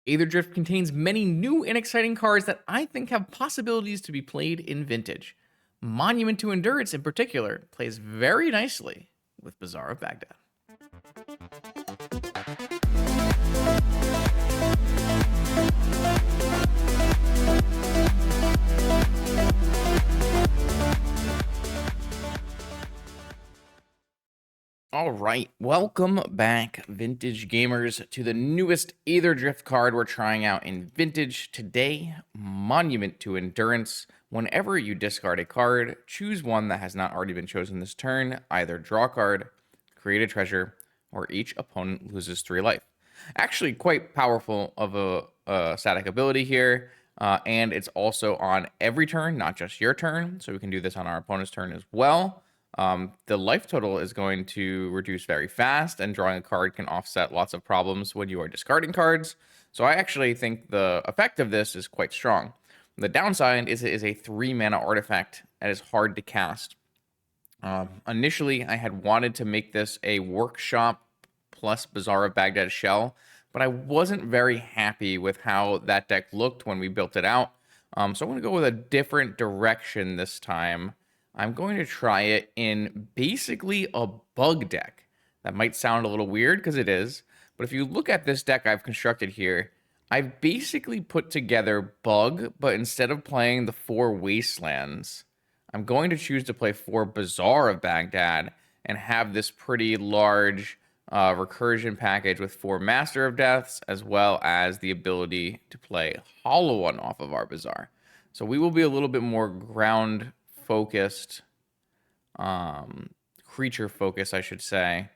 Aether Drift contains many new and exciting cards that I think have possibilities to be played in Vintage. Monument to Endurance, in particular, plays very nicely with Bazaar of Baghdad. All right, welcome back, Vintage gamers, to the newest Aether Drift card we're trying out in Vintage today, Monument to Endurance. Whenever you discard a card, choose one that has not already been chosen this turn, either draw a card, create a treasure, or each opponent loses 3 life. Actually, quite powerful of a static ability here, and it's also on every turn, not just your turn, so we can do this on our opponent's turn as well. The life total is going to reduce very fast, and drawing a card can offset lots of problems when you are discarding cards. So I actually think the effect of this is quite strong. The downside is it is a 3 mana artifact that is hard to cast. Initially, I had wanted to make this a workshop plus Bazaar of Baghdad shell, but I wasn't very happy with how that deck looked when we built it out. So I'm going to go with a different direction this time. I'm going to try it in basically a bug deck. That might sound a little weird because it is, but if you look at this deck I've constructed here, I've basically put together bug, but instead of playing the 4 wastelands, I'm going to choose to play 4 Bazaar of Baghdad and have this pretty large recursion package with 4 Master of Deaths, as well as the ability to play Hollow One off of our Bazaar. So we will be a little bit more ground focused, creature focused, I should say,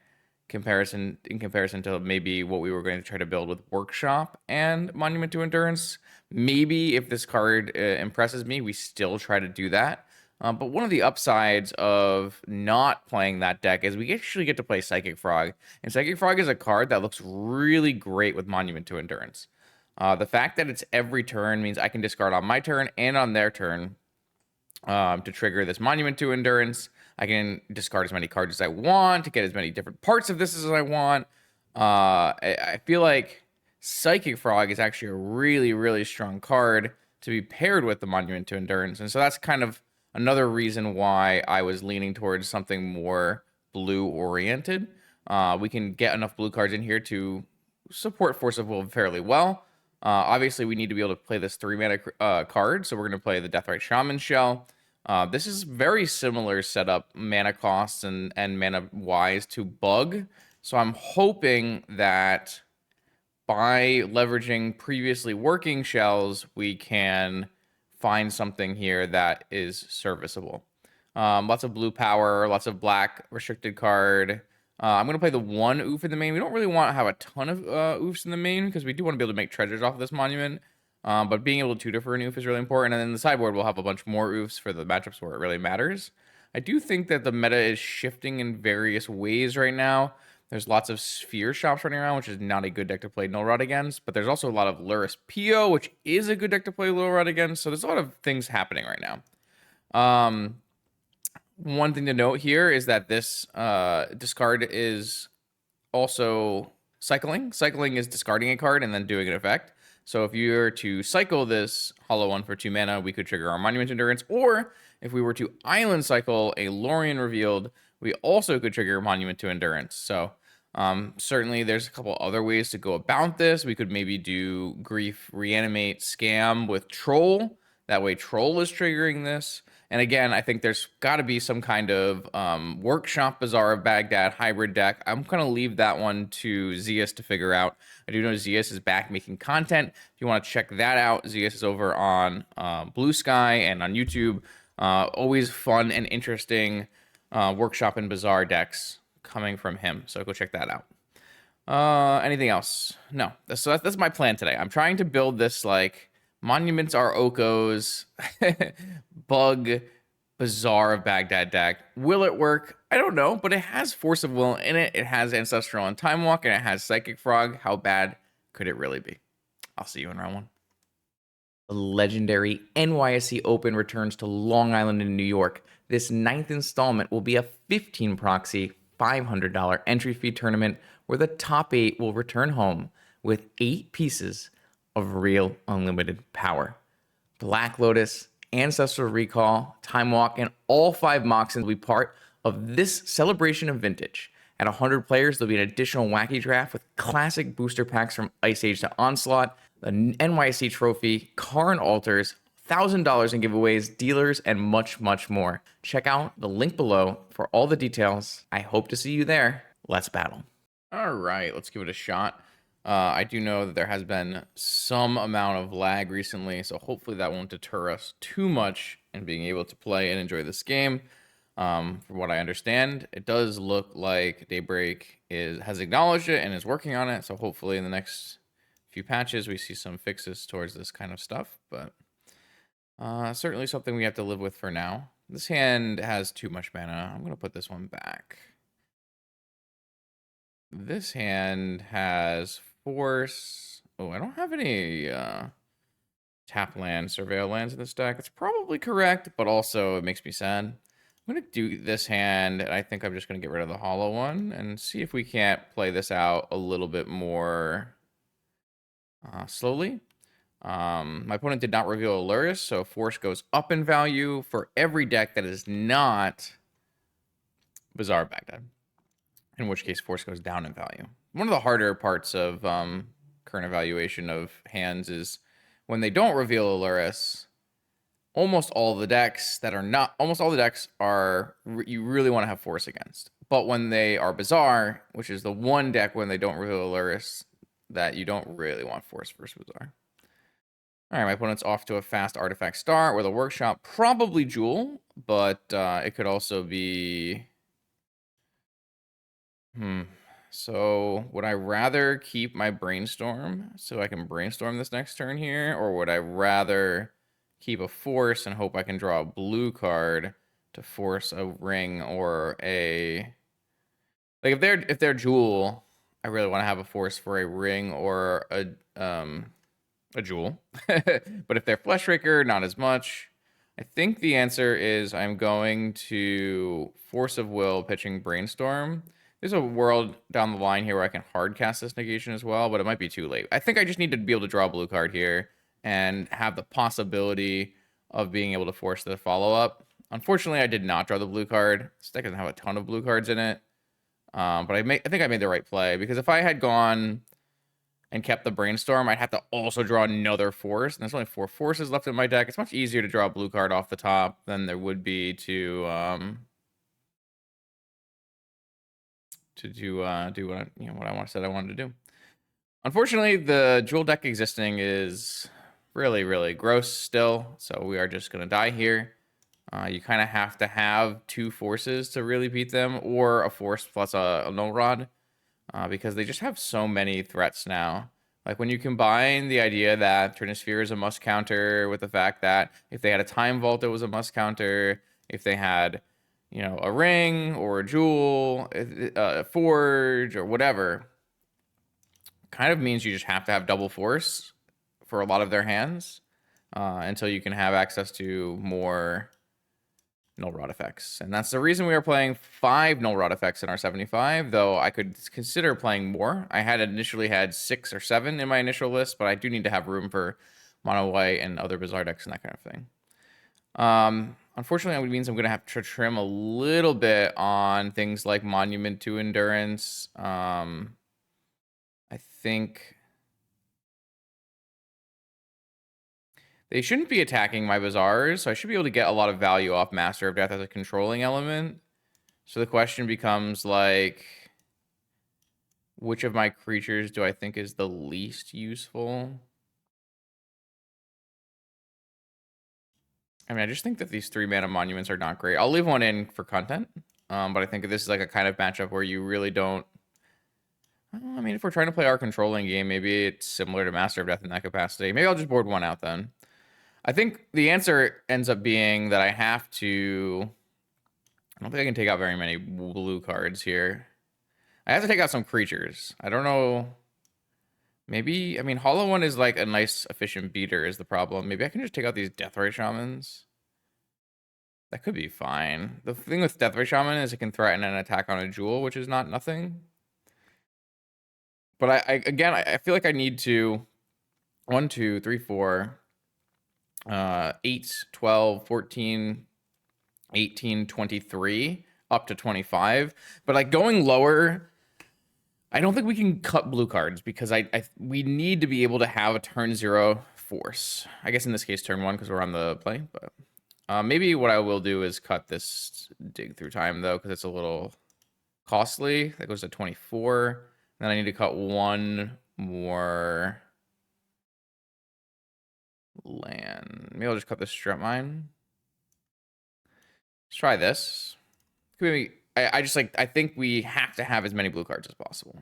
in comparison to maybe what we were going to try to build with Workshop and Monument to Endurance. Maybe if this card impresses me, we still try to do that. But one of the upsides of not playing that deck is we actually get to play Psychic Frog. And Psychic Frog is a card that looks really great with Monument to Endurance. The fact that it's every turn means I can discard on my turn and on their turn to trigger this Monument to Endurance. I can discard as many cards as I want to get as many different parts of this as I want. I feel like Psychic Frog is actually a really, really strong card to be paired with the Monument to Endurance. And so that's kind of another reason why I was leaning towards something more blue-oriented. We can get enough blue cards in here to support Force of Will fairly well. Obviously, we need to be able to play this 3-mana card, so we're going to play the Deathrite Shaman Shell. This is very similar setup, mana costs and mana-wise to Bug. So I'm hoping that by leveraging previously working shells, we can find something here that is serviceable. Lots of blue power, lots of black restricted card. I'm going to play the 1 oof in the main. We don't really want to have a ton of oofs in the main because we do want to be able to make treasures off of this monument. But being able to tutor for an oof is really important. And then the sideboard will have a bunch more oofs for the matchups where it really matters. I do think that the meta is shifting in various ways right now. There's lots of Sphere Shops running around, which is not a good deck to play Null Rod against. But there's also a lot of Lurrus Pio, which is a good deck to play Null Rod against. So there's a lot of things happening right now. One thing to note here is that this discard is also cycling. Cycling is discarding a card and then doing an effect. So if you were to cycle this Hollow One for 2 mana, we could trigger our Monument Endurance. Or if we were to Island Cycle a Lorien Revealed, we also could trigger Monument to Endurance. So certainly there's a couple other ways to go about this. We could maybe do Grief, Reanimate, Scam with Troll. That way Troll is triggering this. And again, I think there's got to be some kind of Workshop Bazaar of Baghdad hybrid deck. I'm going to leave that one to Zeus to figure out. I do know Zeus is back making content. If you want to check that out, Zeus is over on Blue Sky and on YouTube. Always fun and interesting Workshop and Bazaar decks coming from him. So go check that out. Anything else? No. So that's my plan today. I'm trying to build this like Monuments are Oko's Bug Bazaar of Baghdad deck. Will it work? I don't know, but it has Force of Will in it. It has Ancestral and Time Walk, and it has Psychic Frog. How bad could it really be? I'll see you in round 1. The legendary NYSE Open returns to Long Island in New York. This 9th installment will be a 15 proxy, $500 entry fee tournament where the top 8 will return home with 8 pieces of real unlimited power. Black Lotus, Ancestral Recall, Time Walk, and all 5 Moxens will be part of this celebration of vintage. At 100 players, there'll be an additional wacky draft with classic booster packs from Ice Age to Onslaught, the NYC trophy, Karn altars, $1,000 in giveaways, dealers, and much, much more. Check out the link below for all the details. I hope to see you there. Let's battle. All right, let's give it a shot. I do know that there has been some amount of lag recently, so hopefully that won't deter us too much in being able to play and enjoy this game. From what I understand, it does look like Daybreak has acknowledged it and is working on it, so hopefully in the next few patches we see some fixes towards this kind of stuff, but certainly something we have to live with for now. This hand has too much mana. I'm going to put this one back. This hand has force. Oh, I don't have any tap land, surveil lands in this deck. It's probably correct, but also it makes me sad. I'm going to do this hand, and I think I'm just going to get rid of the hollow one and see if we can't play this out a little bit more slowly. My opponent did not reveal a Lurrus, so force goes up in value for every deck that is not Bazaar Baghdad, in which case force goes down in value. One of the harder parts of current evaluation of hands is when they don't reveal a Lurrus, almost all the decks are you really want to have force against. But when they are Bazaar, which is the one deck when they don't reveal a Lurrus that you don't really want force versus Bazaar. All right, my opponent's off to a fast artifact start with a workshop, probably Jewel, but it could also be... So would I rather keep my brainstorm so I can brainstorm this next turn here, or would I rather keep a force and hope I can draw a blue card to force a ring or a... Like if they're Jewel, I really want to have a force for a ring or a Jewel. But if they're Fleshraker, not as much. I think the answer is I'm going to Force of Will pitching Brainstorm. There's a world down the line here where I can hard cast this negation as well, but it might be too late. I think I just need to be able to draw a blue card here and have the possibility of being able to force the follow-up. Unfortunately, I did not draw the blue card. This deck doesn't have a ton of blue cards in it. But I think I made the right play, because if I had gone and kept the brainstorm, I'd have to also draw another force, and there's only 4 forces left in my deck. It's much easier to draw a blue card off the top than there would be to do what I said I wanted to do. Unfortunately, the Jewel deck existing is really, really gross still, so we are just going to die here. You kind of have to have 2 forces to really beat them, or a force plus a null rod, because they just have so many threats now. Like when you combine the idea that Trinisphere is a must counter with the fact that if they had a Time Vault, it was a must counter. If they had, a ring or a jewel, a forge or whatever, kind of means you just have to have double force for a lot of their hands until you can have access to more null rod effects. And that's the reason we are playing 5 null rod effects in our 75, though I could consider playing more. I had initially had 6 or 7 in my initial list, but I do need to have room for mono white and other Bazaar decks and that kind of thing. Unfortunately, it means I'm going to have to trim a little bit on things like Monument to Endurance. I think they shouldn't be attacking my Bazaars, so I should be able to get a lot of value off Master of Death as a controlling element. So the question becomes, like, which of my creatures do I think is the least useful? I mean, I just think that these 3 mana monuments are not great. I'll leave one in for content, but I think this is like a kind of matchup where you really don't... I mean, if we're trying to play our controlling game, maybe it's similar to Master of Death in that capacity. Maybe I'll just board one out then. I think the answer ends up being that I have to... I don't think I can take out very many blue cards here. I have to take out some creatures. I don't know... Maybe... I mean, Hollow One is like a nice, efficient beater is the problem. Maybe I can just take out these Deathray Shamans. That could be fine. The thing with Deathray Shaman is it can threaten an attack on a Jewel, which is not nothing. But I feel like I need to 1, 2, 3, 4, 8, 12, 14, 18, 23, up to 25. But like going lower, I don't think we can cut blue cards because we need to be able to have a turn 0 force. I guess in this case turn 1 because we're on the play. But maybe what I will do is cut this dig through time though because it's a little costly. That goes to 24. Then I need to cut one more land. Maybe I'll just cut this strip mine. Let's try this. Maybe I think we have to have as many blue cards as possible.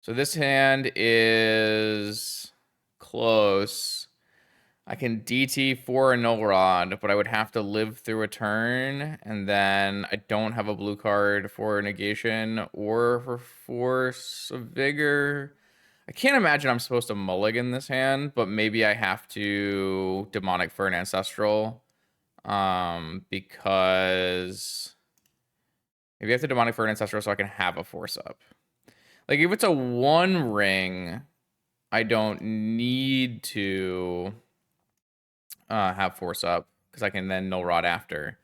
So this hand is close. I can DT for a null rod, but I would have to live through a turn, and then I don't have a blue card for negation or for force of vigor. I can't imagine I'm supposed to mulligan this hand, but maybe I have to demonic for an ancestral. Because maybe I have to demonic for an ancestral so I can have a force up. Like if it's a 1 ring, I don't need to have force up because I can then null rod after.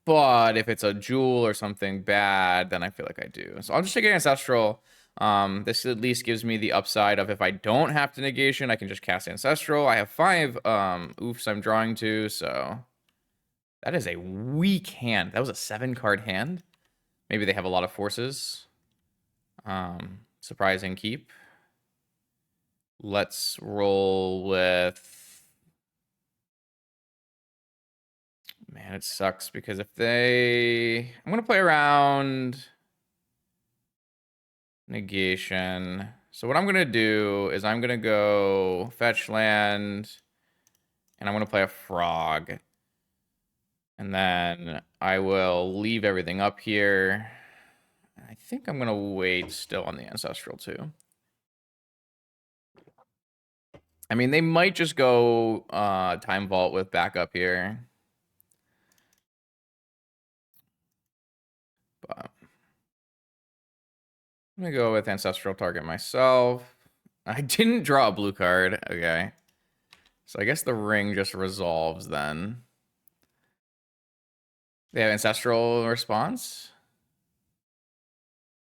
But if it's a jewel or something bad, then I feel like I do. So I'll just take an ancestral. This at least gives me the upside of if I don't have to negation, I can just cast ancestral. I have 5 oofs I'm drawing to, so that is a weak hand. That was a 7-card hand. Maybe they have a lot of forces. Surprising keep. Let's roll with... Man, it sucks because if they... I'm going to play around negation. So what I'm going to do is I'm going to go fetch land, and I'm going to play a frog. And then I will leave everything up here. I think I'm going to wait still on the ancestral too. I mean, they might just go time vault with backup here. But I'm going to go with ancestral target myself. I didn't draw a blue card. Okay. So I guess the ring just resolves then. They have ancestral response.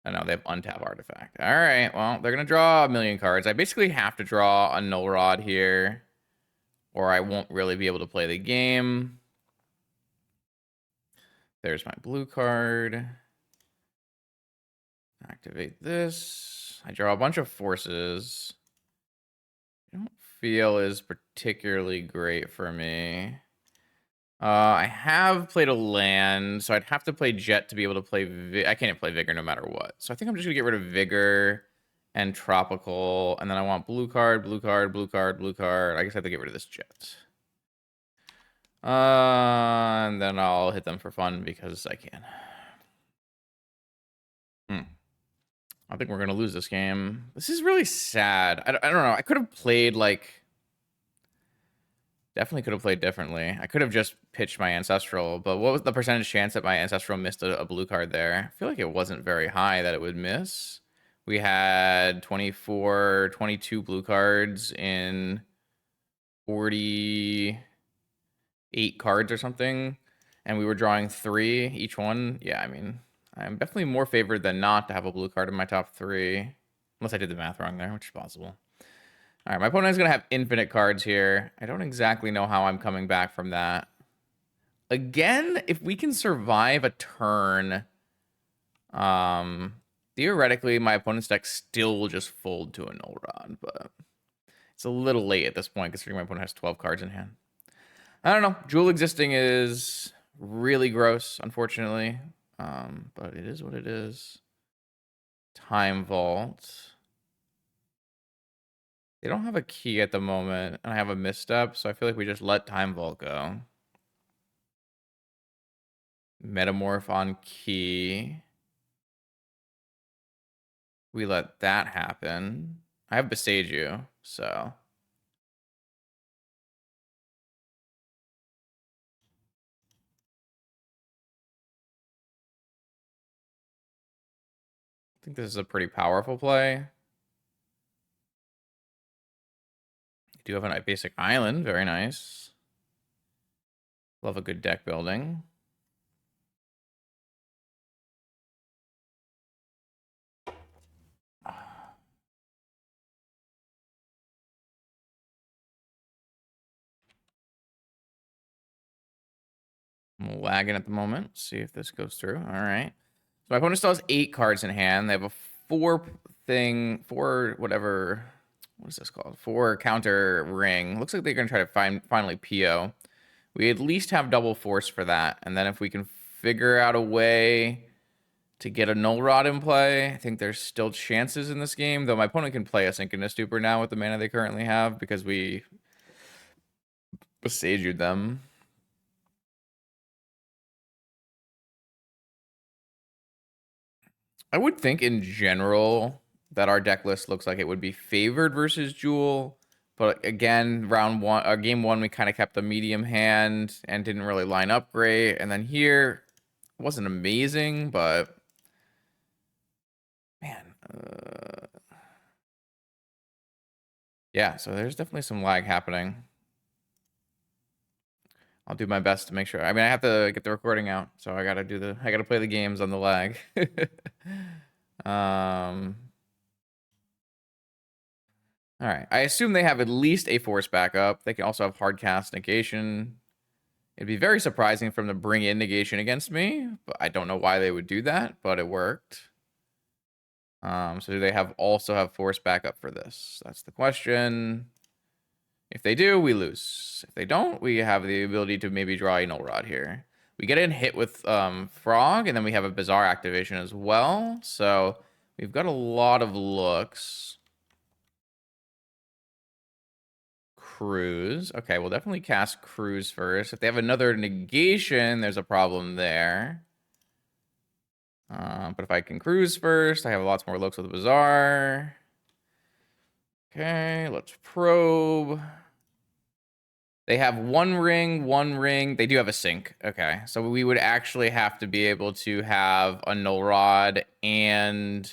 Oh, no, they have untap artifact. All right, well, they're going to draw a million cards. I basically have to draw a null rod here, or I won't really be able to play the game. There's my blue card. Activate this. I draw a bunch of forces. I don't feel is particularly great for me. I have played a land, so I'd have to play Jet to be able to play... I can't play Vigor no matter what. So I think I'm just going to get rid of Vigor and Tropical, and then I want blue card, blue card, blue card, blue card. I guess I have to get rid of this Jet. And then I'll hit them for fun because I can. I think we're going to lose this game. This is really sad. I don't know. I could have played, like... Definitely could have played differently. I could have just pitched my ancestral, but what was the percentage chance that my ancestral missed a blue card there? I feel like it wasn't very high that it would miss. We had 24, 22 blue cards in 48 cards or something, and we were drawing 3 each one. Yeah, I mean, I'm definitely more favored than not to have a blue card in my top 3, unless I did the math wrong there, which is possible. All right, my opponent is going to have infinite cards here. I don't exactly know how I'm coming back from that. Again, if we can survive a turn, theoretically, my opponent's deck still will just fold to a null rod, but it's a little late at this point considering my opponent has 12 cards in hand. I don't know. Jewel existing is really gross, unfortunately, but it is what it is. Time Vault. They don't have a key at the moment, and I have a misstep, so I feel like we just let Time Vault go. Metamorph on key. We let that happen. I have Besage You, so... I think this is a pretty powerful play. do have a basic island. Very nice. Love a good deck building. I'm lagging at the moment. See if this goes through. All right. So my opponent still has 8 cards in hand. They have a 4 whatever. What is this called? 4 counter ring. Looks like they're going to try to finally PO. We at least have double force for that. And then if we can figure out a way to get a null rod in play, I think there's still chances in this game. Though my opponent can play a Synchronous Stupor now with the mana they currently have because we Besaged them. I would think in general that our deck list looks like it would be favored versus Jewel. But again, game one, we kind of kept a medium hand and didn't really line up great. And then here, it wasn't amazing, but man. Yeah, so there's definitely some lag happening. I'll do my best to make sure. I mean, I have to get the recording out, so I gotta play the games on the lag. All right. I assume they have at least a force backup. They can also have hard cast negation. It'd be very surprising for them to bring in negation against me, but I don't know why they would do that, but it worked. So do they also have force backup for this? That's the question. If they do, we lose. If they don't, we have the ability to maybe draw a null rod here. We get in hit with Frog, and then we have a Bizarre activation as well. So we've got a lot of looks. Cruise. Okay, we'll definitely cast Cruise first. If they have another negation, there's a problem there. But if I can Cruise first, I have lots more looks with the Bizarre. Okay, let's probe. They have one ring. They do have a sync. Okay, so we would actually have to be able to have a null rod and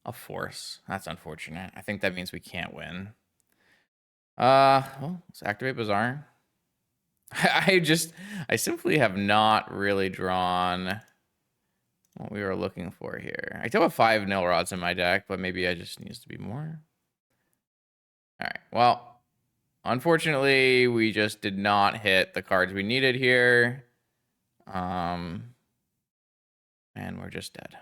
a force. That's unfortunate. I think that means we can't win. Well, let's activate Bizarre. I simply have not really drawn what we were looking for here. I still have 5 null rods in my deck, but maybe I just needs to be more. All right, well, unfortunately, we just did not hit the cards we needed here. And we're just dead.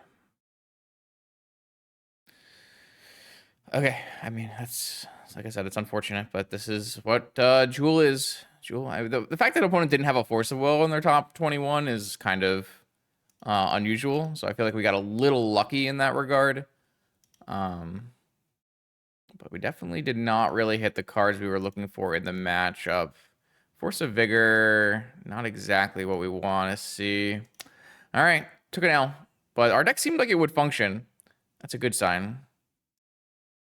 Okay, I mean, that's, like I said, it's unfortunate, but this is what Jewel is. Jewel, the fact that opponent didn't have a Force of Will in their top 21 is kind of unusual. So I feel like we got a little lucky in that regard. But we definitely did not really hit the cards we were looking for in the matchup. Force of Vigor, not exactly what we want to see. All right, took an L. But our deck seemed like it would function. That's a good sign.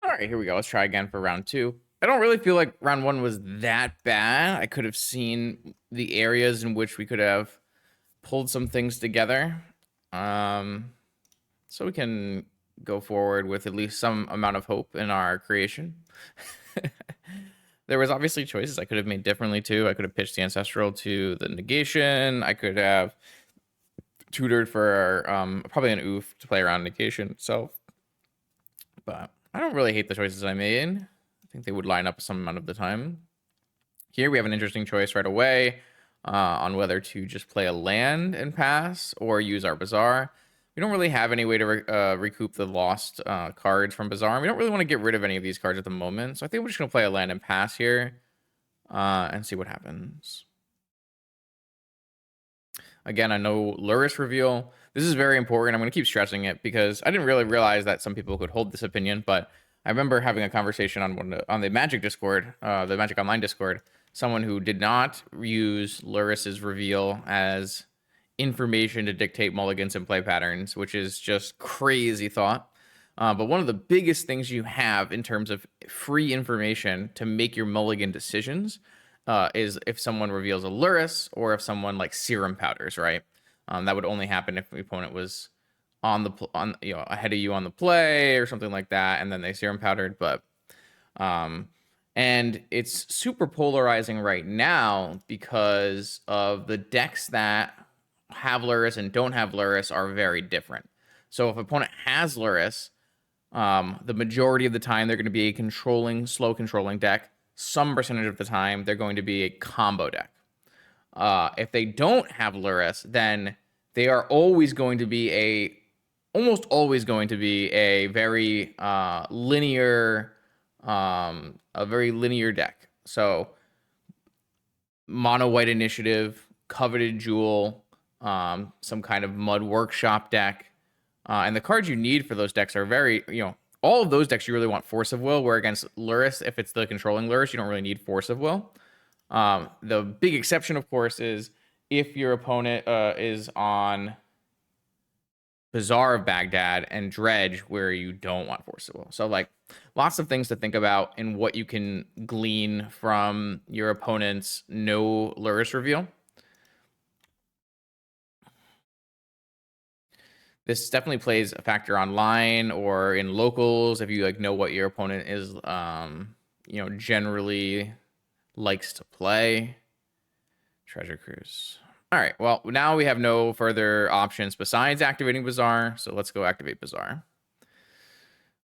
All right, here we go. Let's try again for round 2. I don't really feel like round 1 was that bad. I could have seen the areas in which we could have pulled some things together. So we can go forward with at least some amount of hope in our creation. There was obviously choices I could have made differently too. I could have pitched the Ancestral to the negation. I could have tutored for probably an oof to play around negation itself. But I don't really hate the choices I made. I think they would line up some amount of the time. Here we have an interesting choice right away on whether to just play a land and pass or use our Bizarre. We don't really have any way to recoup the lost cards from Bizarre. We don't really want to get rid of any of these cards at the moment. So I think we're just going to play a land and pass here and see what happens. Again, I know Lurrus reveal. This is very important. I'm going to keep stressing it because I didn't really realize that some people could hold this opinion. But I remember having a conversation on the Magic Discord, the Magic Online Discord, someone who did not use Lurrus's reveal as information to dictate mulligans and play patterns, which is just crazy thought. But one of the biggest things you have in terms of free information to make your mulligan decisions is if someone reveals a Lurrus or if someone like serum powders, right? That would only happen if the opponent was ahead of you on the play or something like that, and then they serum powdered. But and And it's super polarizing right now because of the decks that have Lurrus and don't have Lurrus are very different. So if an opponent has Lurrus, the majority of the time they're going to be a slow controlling deck. Some percentage of the time they're going to be a combo deck. If they don't have Lurrus, then they are almost always going to be a very linear deck. So mono white initiative, coveted jewel, some kind of mud workshop deck, and the cards you need for those decks are very, all of those decks you really want Force of Will. Where against Lurrus, if it's the controlling Lurrus, you don't really need Force of Will. The big exception, of course, is if your opponent is on Bazaar of Baghdad and Dredge, where you don't want Force of Will. So, like, lots of things to think about in what you can glean from your opponent's no Lurrus reveal. This definitely plays a factor online or in locals if you like know what your opponent is, generally likes to play. Treasure Cruise. All right, well, now we have no further options besides activating Bazaar, so let's go activate Bazaar.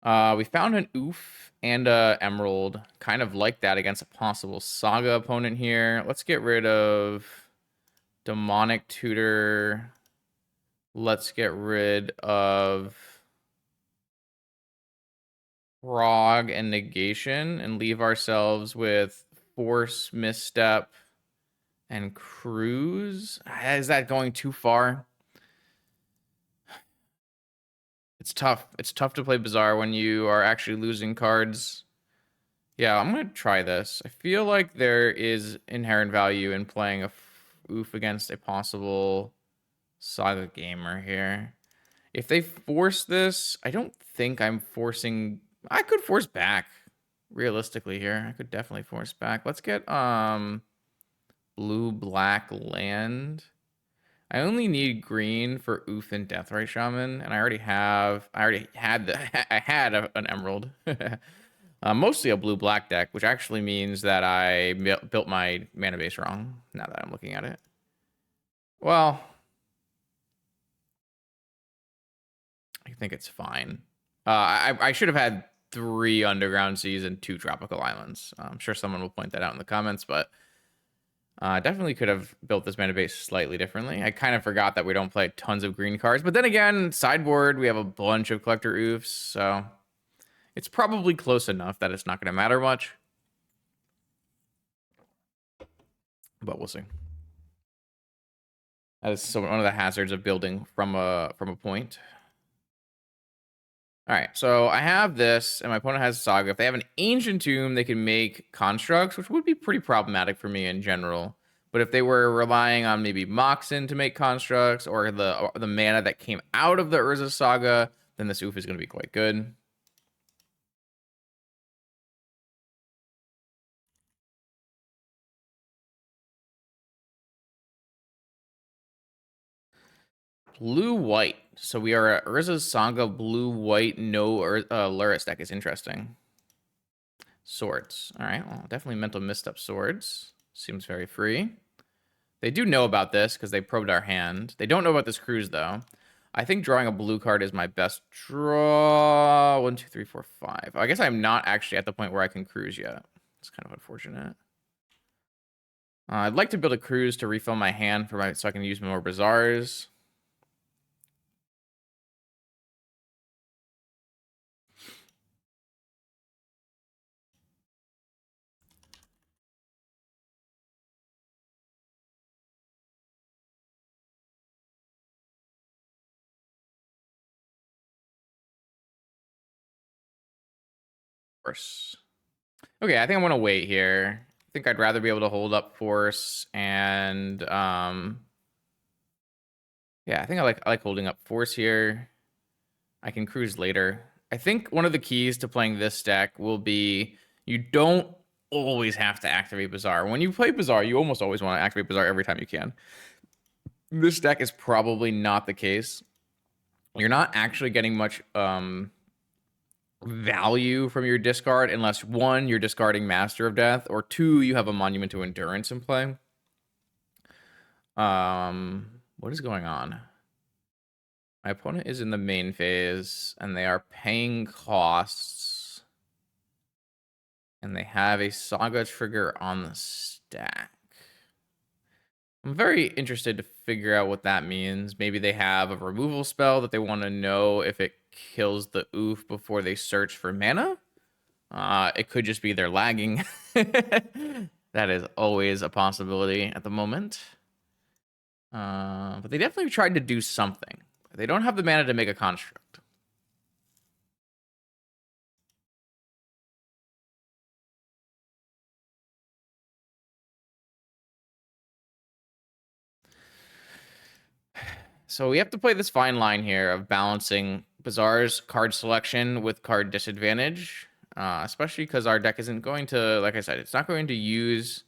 We found an Oof and a Emerald, kind of like that against a possible Saga opponent here. Let's get rid of Demonic Tutor. Let's get rid of Frog and Negation and leave ourselves with Force, Misstep, and Cruise. Is that going too far? It's tough. It's tough to play Bazaar when you are actually losing cards. Yeah, I'm going to try this. I feel like there is inherent value in playing a Oof against a possible Saga gamer here. If they force this, I don't think I'm forcing... I could force back, realistically here. I could definitely force back. Let's get blue-black land. I only need green for Oof and Deathrite Shaman, and I already had an Emerald. Mostly a blue-black deck, which actually means that I built my mana base wrong, now that I'm looking at it. Well, I think it's fine. I should have had 3 Underground Seas and 2 Tropical Islands. I'm sure someone will point that out in the comments, but definitely could have built this mana base slightly differently. I kind of forgot that we don't play tons of green cards, but then again, sideboard, we have a bunch of Collector Oofs, so it's probably close enough that it's not going to matter much. But we'll see. That is one of the hazards of building from a point. All right, so I have this, and my opponent has Saga. If they have an Ancient Tomb, they can make constructs, which would be pretty problematic for me in general. But if they were relying on maybe Moxen to make constructs, or the mana that came out of the Urza Saga, then this Oof is going to be quite good. Blue-white. So we are at Urza Saga blue-white, no Lurrus deck is interesting. Swords. All right, well, definitely mental misstep swords. Seems very free. They do know about this because they probed our hand. They don't know about this cruise, though. I think drawing a blue card is my best draw. 1, 2, 3, 4, 5. I guess I'm not actually at the point where I can cruise yet. It's kind of unfortunate. I'd like to build a cruise to refill my hand so I can use more Bazaars. Force. Okay, I think I'm gonna wait here. I think I'd rather be able to hold up Force and yeah, I think I like holding up Force here. I can cruise later. I think one of the keys to playing this deck will be you don't always have to activate Bazaar. When you play Bazaar, you almost always want to activate Bazaar every time you can. This deck is probably not the case. You're not actually getting much value from your discard unless one, you're discarding Master of Death, or two, you have a Monument to Endurance in play. What is going on? My opponent is in the main phase, and they are paying costs. And they have a Saga trigger on the stack. I'm very interested to figure out what that means. Maybe they have a removal spell that they want to know if it kills the oof before they search for mana. It could just be they're lagging. That is always a possibility at the moment. But they definitely tried to do something. They don't have the mana to make a construct. So we have to play this fine line here of balancing Bazaar's card selection with card disadvantage, especially because our deck isn't going to, like I said, it's not going to use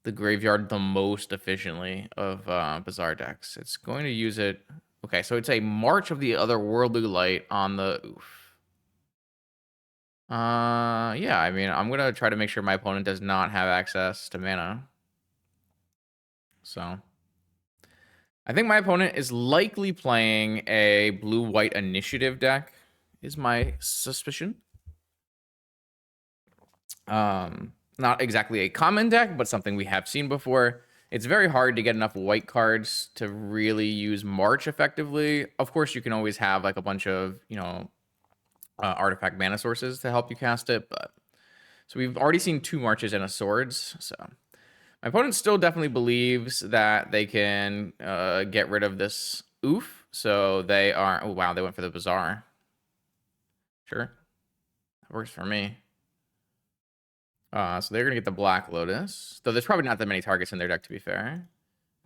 the graveyard the most efficiently of Bazaar decks. It's going to use it. Okay, so it's a March of the Otherworldly Light on the oof. Yeah, I mean, I'm gonna try to make sure my opponent does not have access to mana. So I think my opponent is likely playing a blue-white initiative deck, is my suspicion. Not exactly a common deck, but something we have seen before. It's very hard to get enough white cards to really use March effectively. Of course, you can always have like a bunch of, artifact mana sources to help you cast it, but so we've already seen 2 Marches and a Swords, so my opponent still definitely believes that they can get rid of this oof, so they are... Oh, wow, they went for the Bazaar. Sure. That works for me. So they're going to get the Black Lotus, though there's probably not that many targets in their deck, to be fair.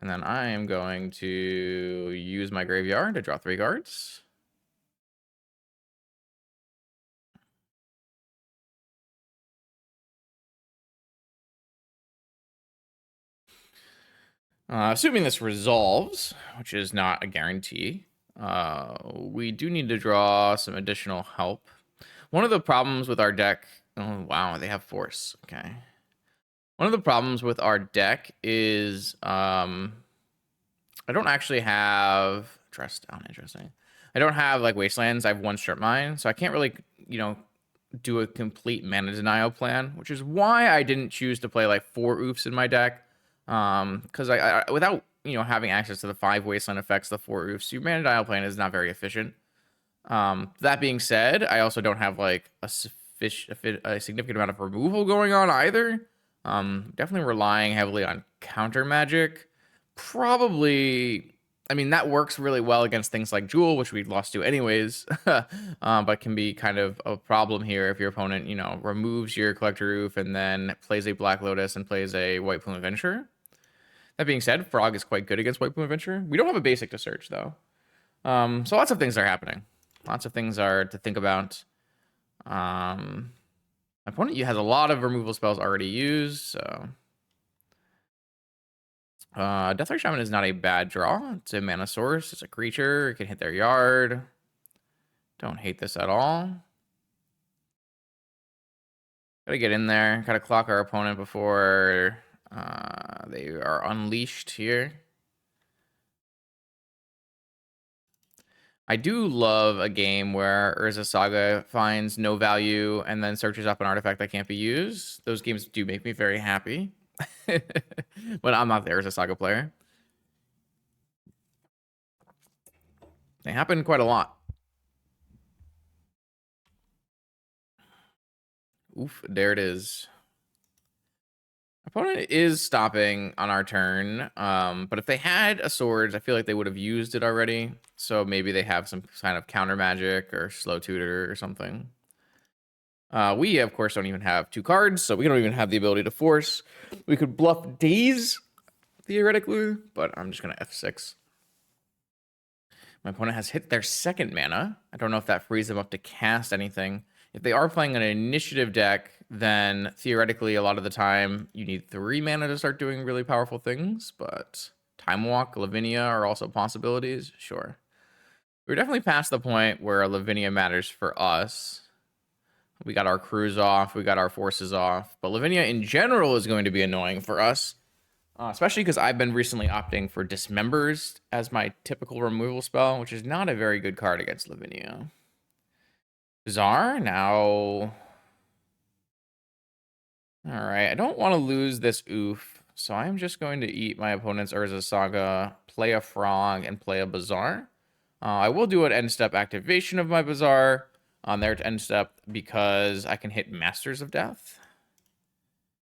And then I am going to use my graveyard to draw 3 cards. Assuming this resolves, which is not a guarantee, we do need to draw some additional help. One of the problems with our deck... Oh, wow, they have Force. Okay. One of the problems with our deck is I don't actually have... Dress down, interesting. I don't have, like, Wastelands. I have 1 Strip Mine, so I can't really, do a complete mana denial plan, which is why I didn't choose to play, like, 4 oofs in my deck. Because I without having access to the 5 wasteland effects, the 4 roofs, your mana dial plan is not very efficient. That being said, I also don't have like a significant amount of removal going on either. Definitely relying heavily on counter magic. Probably, I mean, that works really well against things like Jewel, which we lost to anyways, but can be kind of a problem here if your opponent, removes your Collector Roof and then plays a Black Lotus and plays a White Plume Adventurer. That being said, Frog is quite good against White Plume Adventure. We don't have a basic to search, though. So lots of things are happening. Lots of things are to think about. My opponent has a lot of removal spells already used, so... Deathray Shaman is not a bad draw. It's a mana source. It's a creature. It can hit their yard. Don't hate this at all. Gotta get in there. Gotta clock our opponent before... they are unleashed here. I do love a game where Urza Saga finds no value and then searches up an artifact that can't be used. Those games do make me very happy. But I'm not the Urza Saga player. They happen quite a lot. Oof, there it is. Opponent is stopping on our turn, but if they had a swords, I feel like they would have used it already. So maybe they have some kind of counter magic or slow tutor or something. We, of course, don't even have 2 cards, so we don't even have the ability to force. We could bluff Daze, theoretically, but I'm just going to F6. My opponent has hit their 2nd mana. I don't know if that frees them up to cast anything. If they are playing an initiative deck, then theoretically, a lot of the time, you need 3 mana to start doing really powerful things, but Time Walk, Lavinia are also possibilities. Sure. We're definitely past the point where Lavinia matters for us. We got our crews off. We got our forces off. But Lavinia in general is going to be annoying for us. Especially because I've been recently opting for Dismembers as my typical removal spell, which is not a very good card against Lavinia. Bazaar, now... Alright, I don't want to lose this oof, so I'm just going to eat my opponent's Urza Saga, play a Frog, and play a Bazaar. I will do an end step activation of my Bazaar on their end step because I can hit Masters of Death,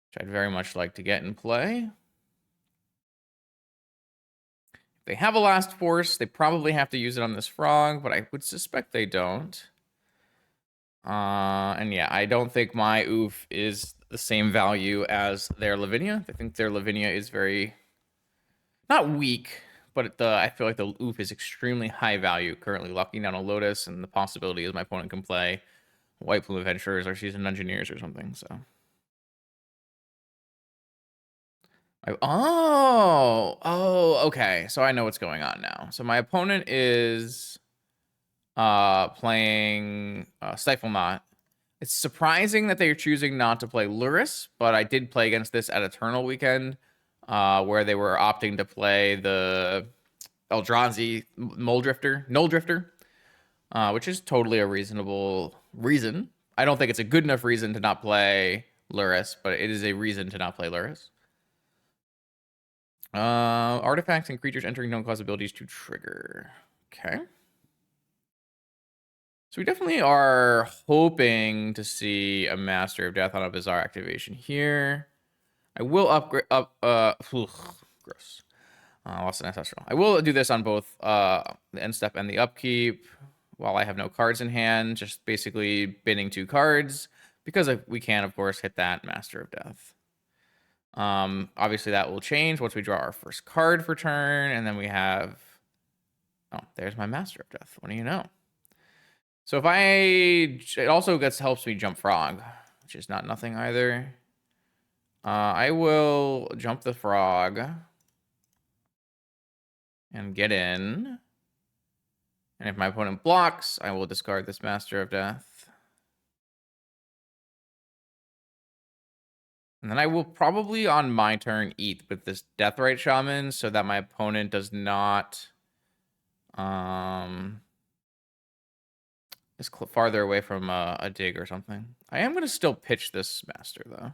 which I'd very much like to get in play. If they have a Last Force, they probably have to use it on this Frog, but I would suspect they don't. And yeah, I don't think my oof is the same value as their Lavinia. I think their Lavinia is very, not weak, but I feel like the oof is extremely high value, currently locking down a Lotus, and the possibility is my opponent can play White Plume Adventurers or Seasoned Engineers or something, so. Okay, so I know what's going on now. So my opponent is playing Stiflenought. It's surprising that they are choosing not to play Lurrus, but I did play against this at Eternal Weekend, where they were opting to play the Eldrazi Null Drifter, which is totally a reasonable reason. I don't think it's a good enough reason to not play Lurrus, but it is a reason to not play Lurrus. Artifacts and creatures entering don't cause abilities to trigger. Okay. So we definitely are hoping to see a Master of Death on a Bazaar activation here. I will upgrade gross. Lost an ancestral. I will do this on both the end step and the upkeep while I have no cards in hand, just basically binning 2 cards because we can, of course, hit that Master of Death. Obviously that will change once we draw our first card for turn, and then we have, oh, there's my Master of Death. What do you know? So if it also helps me jump Frog, which is not nothing either. I will jump the Frog and get in. And if my opponent blocks, I will discard this Master of Death. And then I will probably on my turn eat with this Deathrite Shaman so that my opponent does not is farther away from a dig or something. I am going to still pitch this Master though.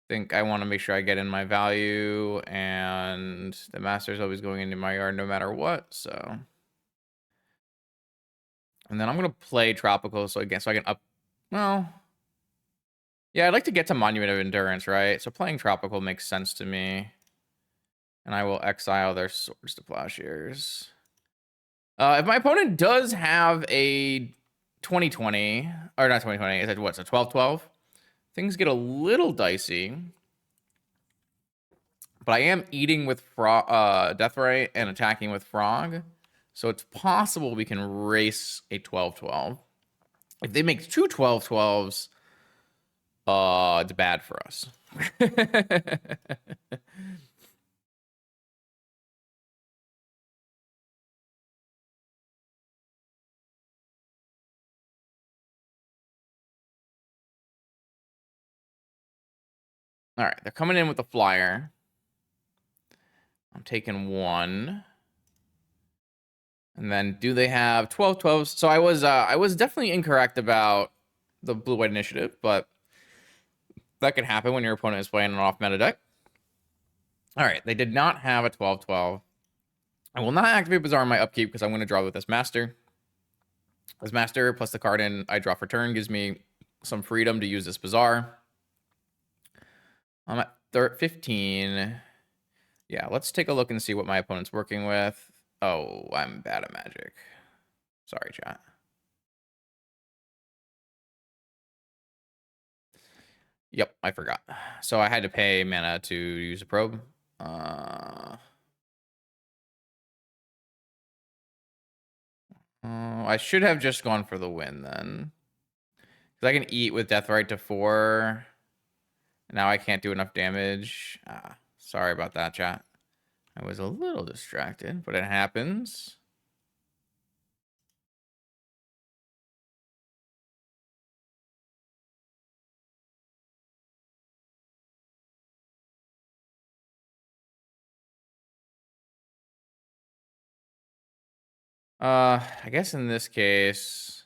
Think I want to make sure I get in my value, and the Master is always going into my yard no matter what, so. And then I'm going to play Tropical so I can up, well, yeah, I'd like to get to Monument of Endurance, right? So playing Tropical makes sense to me. And I will exile their Swords to Plowshares. If my opponent does have a 2020, or not 2020, is it what's a 12-12? Things get a little dicey. But I am eating with Deathrite and attacking with Frog. So it's possible we can race a 12-12. If they make 2 12-12s, it's bad for us. All right, they're coming in with a flyer. I'm taking 1. And then do they have 12-12s? So I was definitely incorrect about the blue-white initiative, but that can happen when your opponent is playing an off-meta deck. All right, they did not have a 12-12. I will not activate Bazaar on my upkeep because I'm going to draw with this Master. This Master plus the card I draw for turn gives me some freedom to use this Bazaar. I'm at 15. Yeah, let's take a look and see what my opponent's working with. Oh, I'm bad at Magic. Sorry, chat. Yep, I forgot. So I had to pay mana to use a probe. I should have just gone for the win then. Because I can eat with Deathrite to 4. Now I can't do enough damage. Sorry about that, chat. I was a little distracted, but it happens. I guess in this case,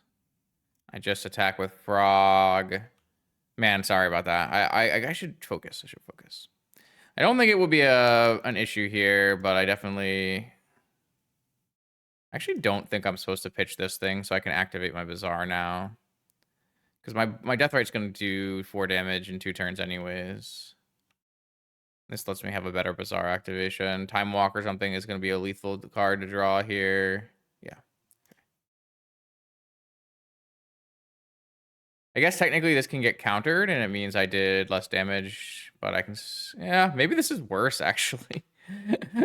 I just attack with Frog. Man, sorry about that. I should focus. I should focus. I don't think it will be an issue here, but I definitely actually don't think I'm supposed to pitch this thing, so I can activate my Bazaar now. Because my Death Right's going to do 4 damage in 2 turns anyways. This lets me have a better Bazaar activation. Time Walk or something is going to be a lethal card to draw here. Yeah. I guess technically this can get countered, and it means I did less damage, but I can... Yeah, maybe this is worse, actually.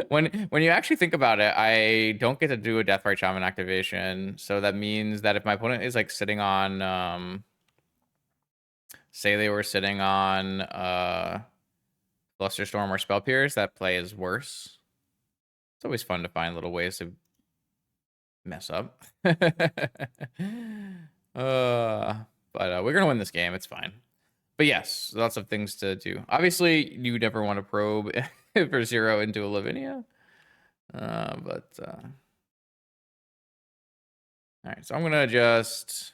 when you actually think about it, I don't get to do a Deathrite Shaman activation, so that means that if my opponent is, like, sitting on... say they were sitting on Blusterstorm or Spell Pierce, that play is worse. It's always fun to find little ways to mess up. But we're gonna win this game. It's fine. But yes, lots of things to do. Obviously, you never want to probe for 0 into a Lavinia. All right, so I'm gonna just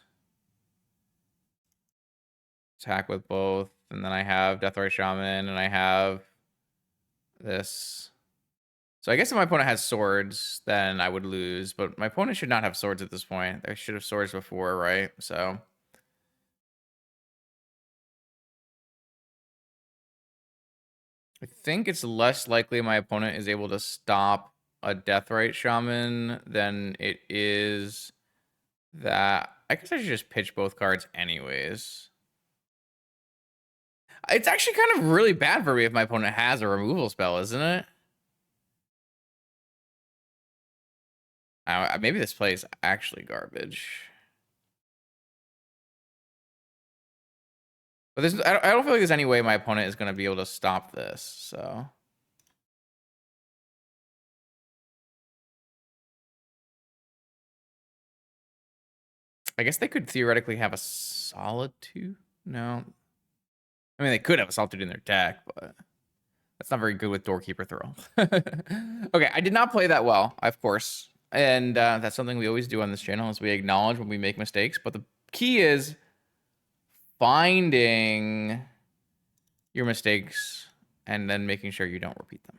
attack with both, and then I have Deathrite Shaman, and I have this. So I guess if my opponent has swords, then I would lose. But my opponent should not have swords at this point. They should have swords before, right? So I think it's less likely my opponent is able to stop a Deathrite Shaman than it is that... I guess I should just pitch both cards anyways. It's actually kind of really bad for me if my opponent has a removal spell, isn't it? Maybe this play is actually garbage. But I don't feel like there's any way my opponent is going to be able to stop this, so... I guess they could theoretically have a Solitude? No. I mean, they could have a Solitude in their deck, but... that's not very good with Doorkeeper Throw. Okay, I did not play that well, of course. And that's something we always do on this channel, is we acknowledge when we make mistakes. But the key is finding your mistakes and then making sure you don't repeat them.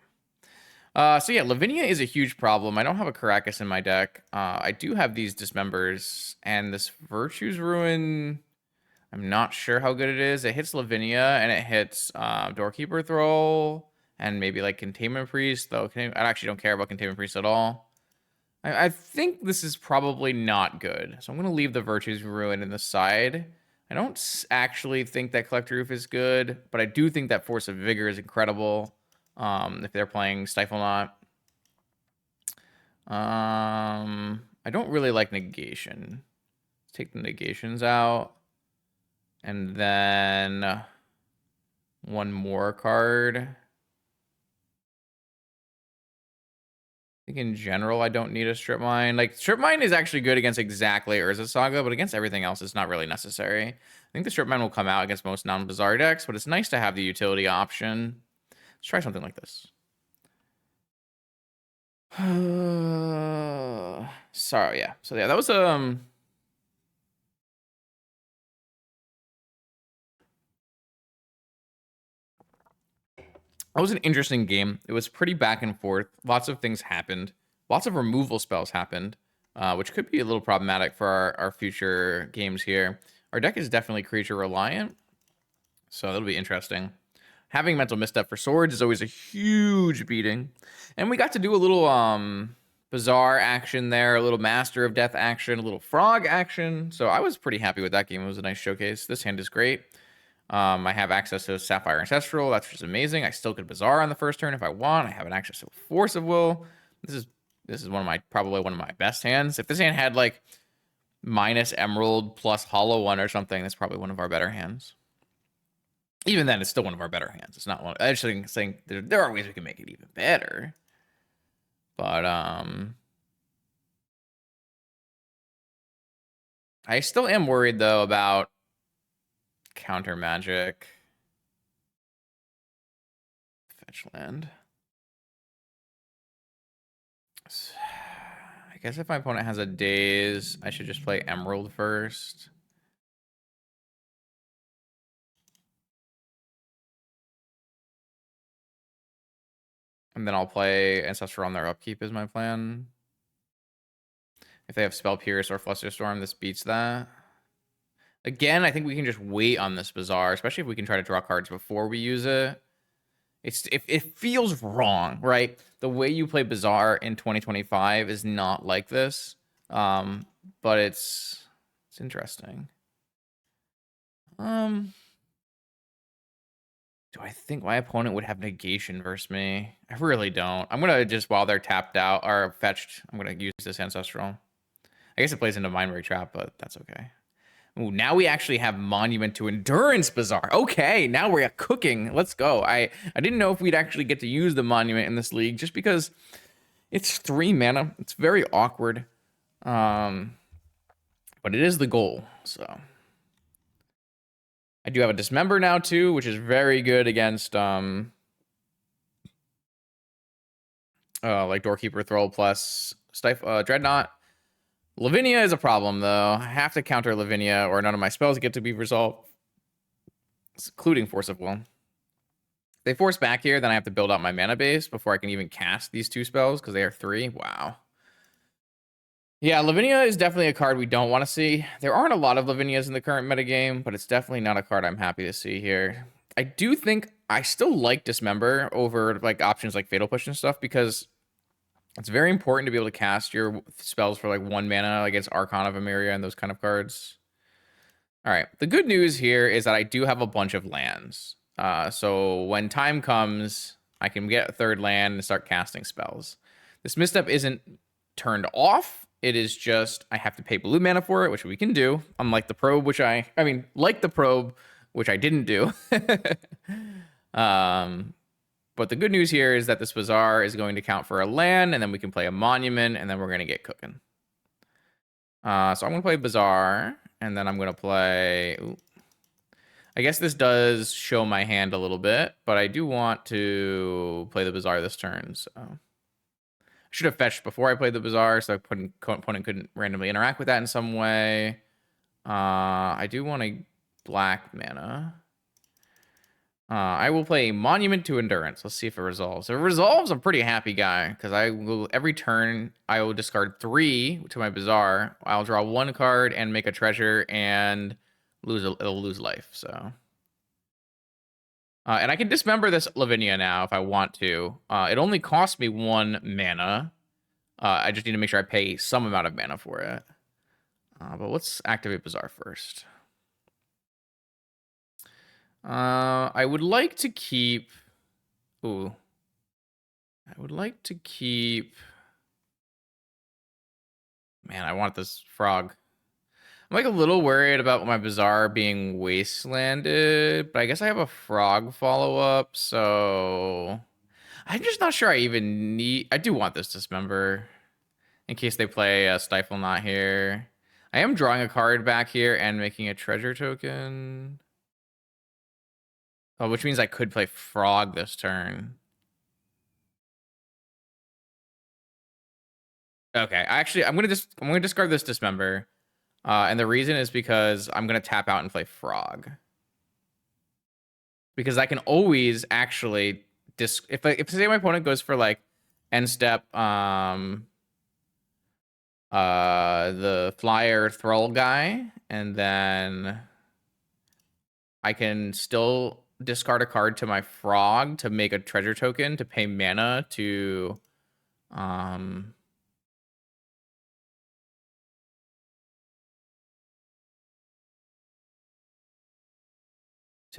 So yeah, Lavinia is a huge problem. I don't have a Caracas in my deck. I do have these Dismembers, and this Virtue's Ruin... I'm not sure how good it is. It hits Lavinia, and it hits Doorkeeper Throw, and maybe like Containment Priest, though I actually don't care about Containment Priest at all. I think this is probably not good. So I'm going to leave the Virtue's Ruin in the side. I don't actually think that Collector Roof is good, but I do think that Force of Vigor is incredible if they're playing Stiflenought. I don't really like Negation. Let's take the Negations out. And then one more card. I think in general, I don't need a Strip Mine. Like, Strip Mine is actually good against exactly Urza Saga, but against everything else, it's not really necessary. I think the Strip Mine will come out against most non-Bazaar decks, but it's nice to have the utility option. Let's try something like this. Sorry, yeah. So yeah, that was that was an interesting game. It was pretty back and forth. Lots of things happened. Lots of removal spells happened, which could be a little problematic for our future games here. Our deck is definitely creature reliant, so that'll be interesting. Having Mental Misstep for swords is always a huge beating. And we got to do a little Bazaar action there, a little Master of Death action, a little Frog action. So I was pretty happy with that game. It was a nice showcase. This hand is great. I have access to Sapphire Ancestral. That's just amazing. I still could Bazaar on the first turn if I want. I have an access to Force of Will. This is probably one of my best hands. If this hand had like minus Emerald plus Hollow One or something, that's probably one of our better hands. Even then, it's still one of our better hands. It's not one. I just think there are ways we can make it even better. But I still am worried though about counter magic. Fetch land. guess if my opponent has a Daze, I should just play Emerald first. And then I'll play Ancestral on their upkeep is my plan. If they have Spell Pierce or Flusterstorm, this beats that. Again, I think we can just wait on this Bazaar, especially if we can try to draw cards before we use it. It feels wrong, right? The way you play Bazaar in 2025 is not like this. But it's interesting. Do I think my opponent would have negation versus me? I really don't. I'm gonna just, while they're tapped out or fetched, I'm gonna use this Ancestral. I guess it plays into Mind Break Trap, but that's okay. Ooh, now we actually have Monument to Endurance Bazaar. Okay, now we're cooking. Let's go. I didn't know if we'd actually get to use the Monument in this league just because it's 3 mana. It's very awkward. But it is the goal, so. I do have a Dismember now too, which is very good against like Doorkeeper Thrall plus Dreadnought. Lavinia is a problem though. I have to counter Lavinia or none of my spells get to be resolved, including Force of Will. If they force back here, then I have to build out my mana base before I can even cast these 2 spells because they are 3. Wow. Yeah, Lavinia is definitely a card we don't want to see. There aren't a lot of Lavinias in the current metagame, but it's definitely not a card I'm happy to see here. I do think I still like Dismember over like options like Fatal Push and stuff because it's very important to be able to cast your spells for like 1 mana against Archon of Emeria and those kind of cards. All right, the good news here is that I do have a bunch of lands. So when time comes, I can get a 3rd land and start casting spells. This misstep isn't turned off. It is just I have to pay blue mana for it, which we can do. Unlike the probe, which like the probe, which I didn't do. But the good news here is that this Bazaar is going to count for a land, and then we can play a Monument, and then we're going to get cooking. So I'm going to play Bazaar, and then I'm going to play... Ooh. I guess this does show my hand a little bit, but I do want to play the Bazaar this turn, so... I should have fetched before I played the Bazaar, so opponent couldn't randomly interact with that in some way. I do want a black mana. I will play Monument to Endurance. Let's see if it resolves. If it resolves, I'm a pretty happy guy, because I will every turn I will discard 3 to my Bazaar. I'll draw 1 card and make a treasure and it'll lose life. So, and I can dismember this Lavinia now if I want to. It only costs me 1 mana. I just need to make sure I pay some amount of mana for it. But let's activate Bazaar first. I would like to keep... Ooh. I would like to keep... Man, I want this frog. I'm like a little worried about my Bazaar being wastelanded, but I guess I have a frog follow-up, so... I'm just not sure I even need... I do want this Dismember in case they play a Stiflenought here. I am drawing a card back here and making a treasure token. Oh, which means I could play Frog this turn. Okay, I'm gonna discard this Dismember. And the reason is because I'm gonna tap out and play Frog. Because I can always actually if say my opponent goes for like end step the flyer thrall guy, and then I can still discard a card to my frog to make a treasure token to pay mana to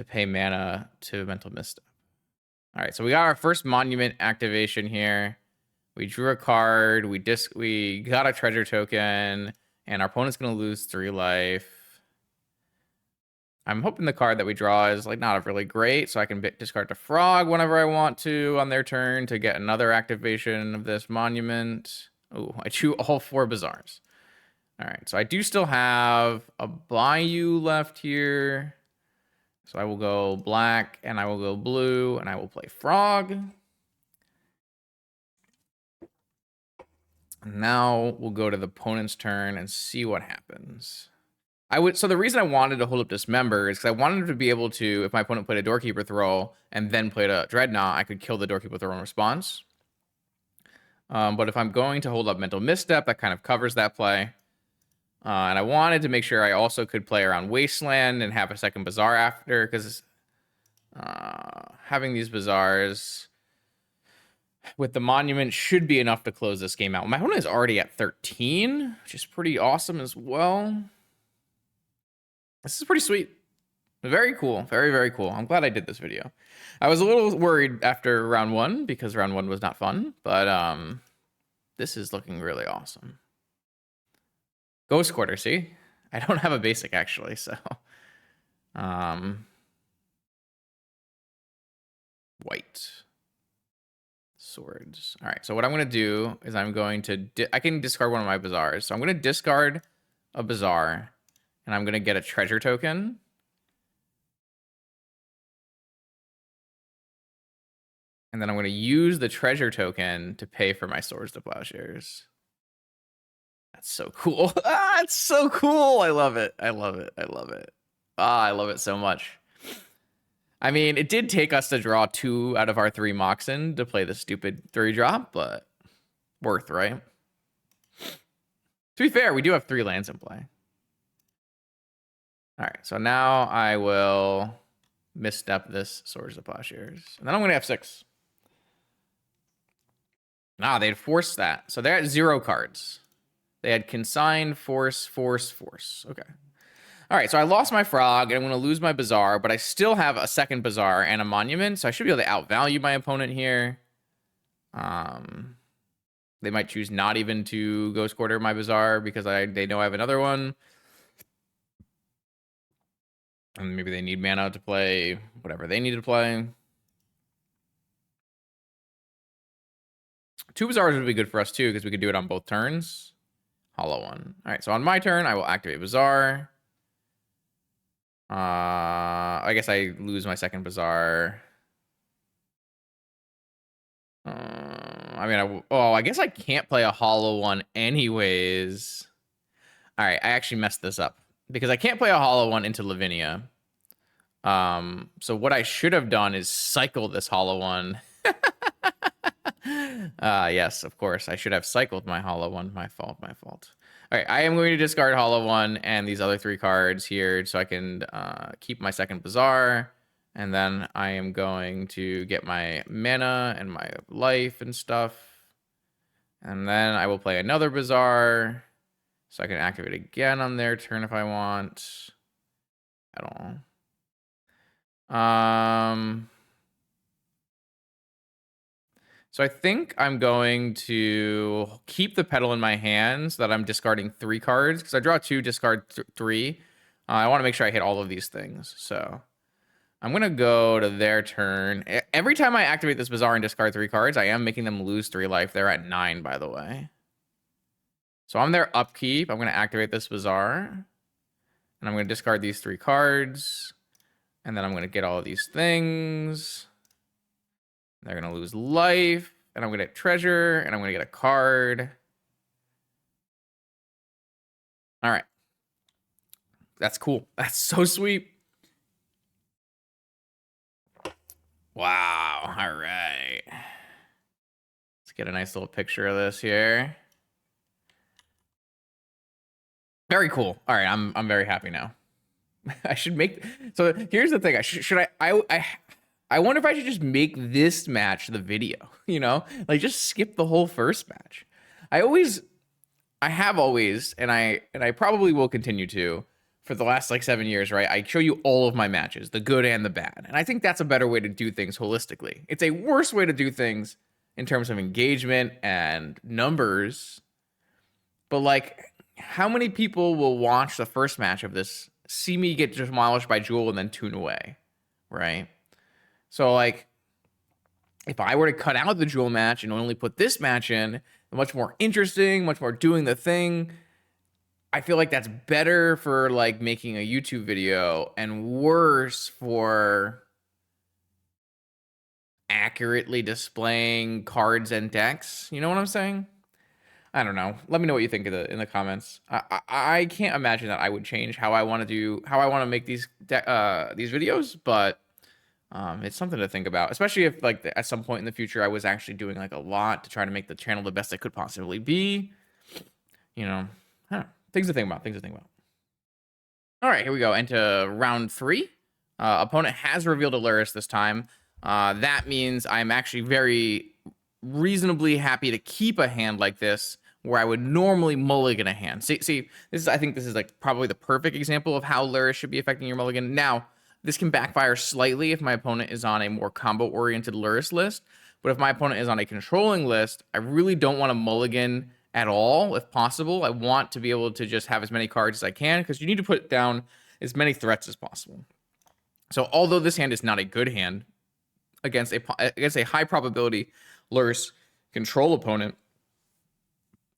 pay mana to mental misstep. All right, so we got our first monument activation here. We drew a card, we got a treasure token, and our opponent's gonna lose 3 life. I'm hoping the card that we draw is like not really great, so I can discard the frog whenever I want to on their turn to get another activation of this monument. Oh, I chew all 4 Bazaars. All right, so I do still have a Bayou left here. So I will go black, and I will go blue, and I will play frog. Now we'll go to the opponent's turn and see what happens. So the reason I wanted to hold up Dismember is because I wanted to be able to, if my opponent played a Doorkeeper Throw and then played a Dreadnought, I could kill the Doorkeeper Throw in response. But if I'm going to hold up Mental Misstep, that kind of covers that play. And I wanted to make sure I also could play around Wasteland and have a second Bazaar after, because having these Bazaars with the Monument should be enough to close this game out. My opponent is already at 13, which is pretty awesome as well. This is pretty sweet. Very cool. Very, very cool. I'm glad I did this video. I was a little worried after round 1 because round 1 was not fun, but this is looking really awesome. Ghost Quarter, see? I don't have a basic actually, so white swords. All right, so what I'm going to do is I'm going to I can discard one of my Bazaars. So I'm going to discard a Bazaar and I'm going to get a treasure token. And then I'm going to use the treasure token to pay for my Swords to Plowshares. That's so cool. Ah, it's so cool. I love it. I love it. I love it. Ah, I love it so much. I mean, it did take us to draw 2 out of our 3 Moxen to play the stupid 3-drop, but worth, right? To be fair, we do have 3 lands in play. All right, so now I will misstep this Swords to Plowshares. And then I'm going to have 6. Nah, they'd forced that. So they're at 0 cards. They had Consign, Force, Force, Force. Okay. All right, so I lost my Frog, and I'm going to lose my Bazaar, but I still have a second Bazaar and a Monument, so I should be able to outvalue my opponent here. They might choose not even to Ghost Quarter my Bazaar because they know I have another one. And maybe they need mana to play whatever they need to play. 2 Bazaars would be good for us too, because we could do it on both turns. Hollow one. All right, so on my turn, I will activate Bazaar. I guess I lose my second Bazaar. I mean, I guess I can't play a hollow one anyways. All right, I actually messed this up because I can't play a hollow one into Lavinia. So what I should have done is cycle this hollow one. Yes, of course. I should have cycled my hollow one. My fault, my fault. All right, I am going to discard hollow one and these other 3 cards here so I can keep my second Bazaar. And then I am going to get my mana and my life and stuff. And then I will play another Bazaar so I can activate again on their turn if I want. I don't know. So I think I'm going to keep the pedal in my hand so that I'm discarding 3 cards. Because I draw 2, discard 3. I want to make sure I hit all of these things. So I'm going to go to their turn. Every time I activate this Bazaar and discard 3 cards, I am making them lose 3 life. They're at 9, by the way. So on their upkeep, I'm going to activate this Bazaar. And I'm going to discard these 3 cards. And then I'm going to get all of these things. They're going to lose life, and I'm going to get treasure, and I'm going to get a card. All right. That's cool. That's so sweet. Wow. All right. Let's get a nice little picture of this here. Very cool. All right. I'm very happy now. I should make... So here's the thing. I wonder if I should just make this match the video, you know? Like, just skip the whole first match. I have always, and I probably will continue to, for the last, like, 7 years, right? I show you all of my matches, the good and the bad. And I think that's a better way to do things holistically. It's a worse way to do things in terms of engagement and numbers. But, like, how many people will watch the first match of this, see me get demolished by Jewel, and then tune away, right? So, like, if I were to cut out the Jewel match and only put this match in, much more interesting, much more doing the thing, I feel like that's better for, like, making a YouTube video and worse for accurately displaying cards and decks. You know what I'm saying? I don't know. Let me know what you think in the comments. I can't imagine that I would change how I want to make these videos, but it's something to think about, especially if like at some point in the future I was actually doing like a lot to try to make the channel the best it could possibly be. You know, I don't know. Things to think about. Things to think about. All right, here we go into round 3. Opponent has revealed a Lurrus this time. That means I'm actually very reasonably happy to keep a hand like this, where I would normally mulligan a hand. See, I think this is like probably the perfect example of how Lurrus should be affecting your mulligan. Now, this can backfire slightly if my opponent is on a more combo-oriented Lurrus list, but if my opponent is on a controlling list, I really don't want to mulligan at all, if possible. I want to be able to just have as many cards as I can, because you need to put down as many threats as possible. So although this hand is not a good hand against a high probability Lurrus control opponent,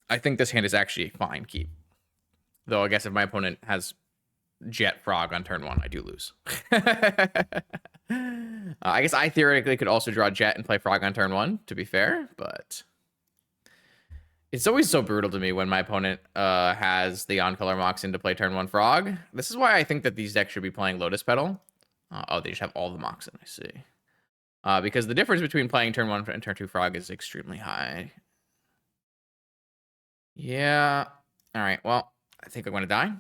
I think this hand is actually a fine keep. Though I guess if my opponent has Jet Frog on turn 1, I do lose. I guess I theoretically could also draw Jet and play Frog on turn 1, to be fair, but it's always so brutal to me when my opponent has the on-color Moxen to play turn 1 Frog. This is why I think that these decks should be playing Lotus Petal. Oh, they just have all the Moxen, I see. Because the difference between playing turn 1 and turn 2 Frog is extremely high. Yeah. All right, well, I think I'm going to die.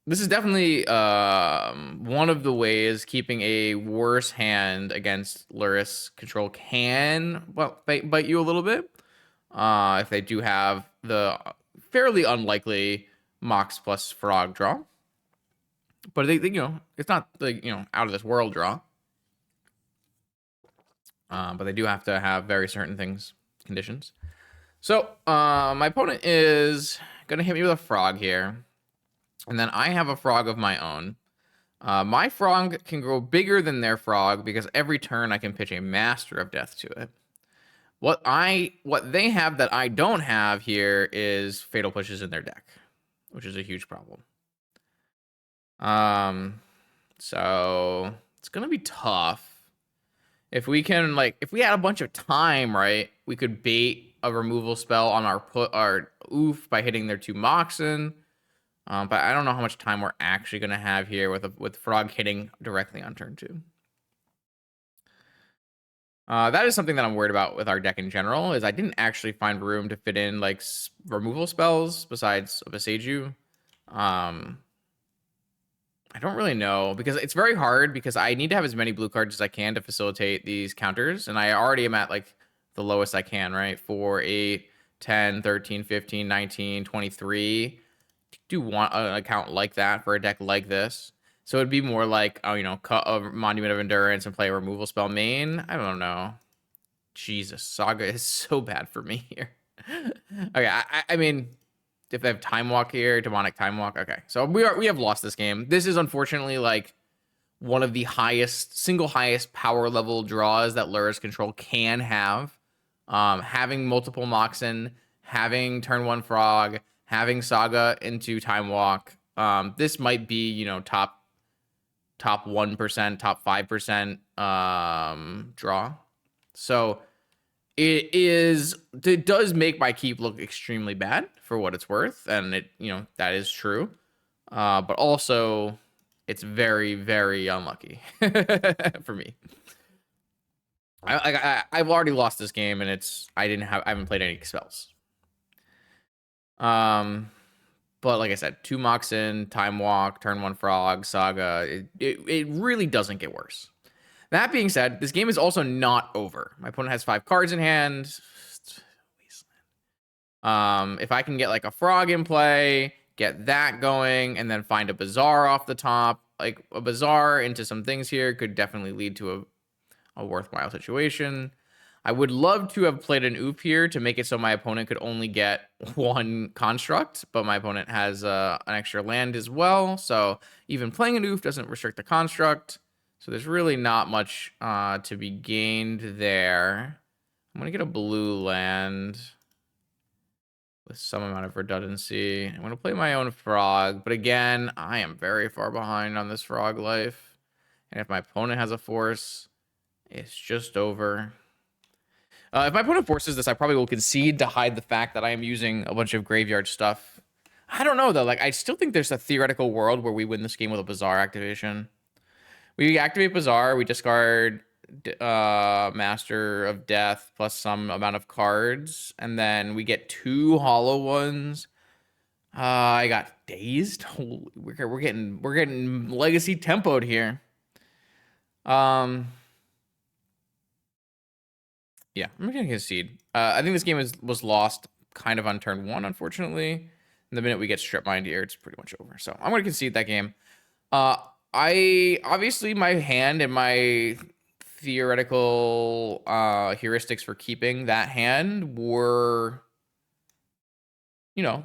This is definitely one of the ways keeping a worse hand against Lurrus Control can, well, bite you a little bit. If they do have the fairly unlikely Mox plus Frog draw. But they it's not the, out of this world draw. But they do have to have very certain conditions. So, my opponent is going to hit me with a Frog here. And then I have a Frog of my own. My Frog can grow bigger than their Frog because every turn I can pitch a Master of Death to it. What they have that I don't have here is Fatal Pushes in their deck, which is a huge problem. So it's gonna be tough. If we had a bunch of time, right, we could bait a removal spell on our oof by hitting their 2 Moxen. But I don't know how much time we're actually gonna have here with Frog hitting directly on turn 2. That is something that I'm worried about with our deck in general, is I didn't actually find room to fit in like removal spells besides Beseiju. I don't really know, because it's very hard, because I need to have as many blue cards as I can to facilitate these counters, and I already am at like the lowest I can, right? 4, 8, 10, 13, 15, 19, 23. Do want an account like that for a deck like this. So it'd be more like, cut a Monument of Endurance and play a removal spell main. I don't know. Jesus, Saga is so bad for me here. Okay, I mean, if they have Time Walk here, Demonic Time Walk. Okay, so we have lost this game. This is unfortunately like one of the single highest power level draws that Lurrus Control can have. Having multiple Moxen, having turn 1 Frog, having Saga into Time Walk. This might be, top 1%, top 5% draw. So it does make my keep look extremely bad for what it's worth, and that is true. But also it's very, very unlucky for me. I've already lost this game, and I haven't played any spells. But like I said, 2 Moxen, Time Walk, turn 1 Frog, Saga, it really doesn't get worse. That being said, this game is also not over. My opponent has 5 cards in hand. If I can get like a Frog in play, get that going, and then find a Bazaar off the top, like a Bazaar into some things here could definitely lead to a worthwhile situation. I would love to have played an Oop here to make it so my opponent could only get 1 construct, but my opponent has an extra land as well, so even playing an Oof doesn't restrict the construct, so there's really not much to be gained there. I'm going to get a blue land with some amount of redundancy. I'm going to play my own Frog, but again, I am very far behind on this Frog life, and if my opponent has a Force, it's just over. If my opponent forces this, I probably will concede to hide the fact that I am using a bunch of graveyard stuff. I don't know though. Like, I still think there's a theoretical world where we win this game with a Bazaar activation. We activate Bazaar, we discard Master of Death plus some amount of cards, and then we get 2 hollow ones. I got dazed. Holy, we're getting legacy tempoed here. Yeah, I'm gonna concede. I think this game was lost kind of on turn 1, unfortunately. And the minute we get strip mined here, it's pretty much over. So I'm gonna concede that game. I obviously my hand and my theoretical heuristics for keeping that hand were, you know,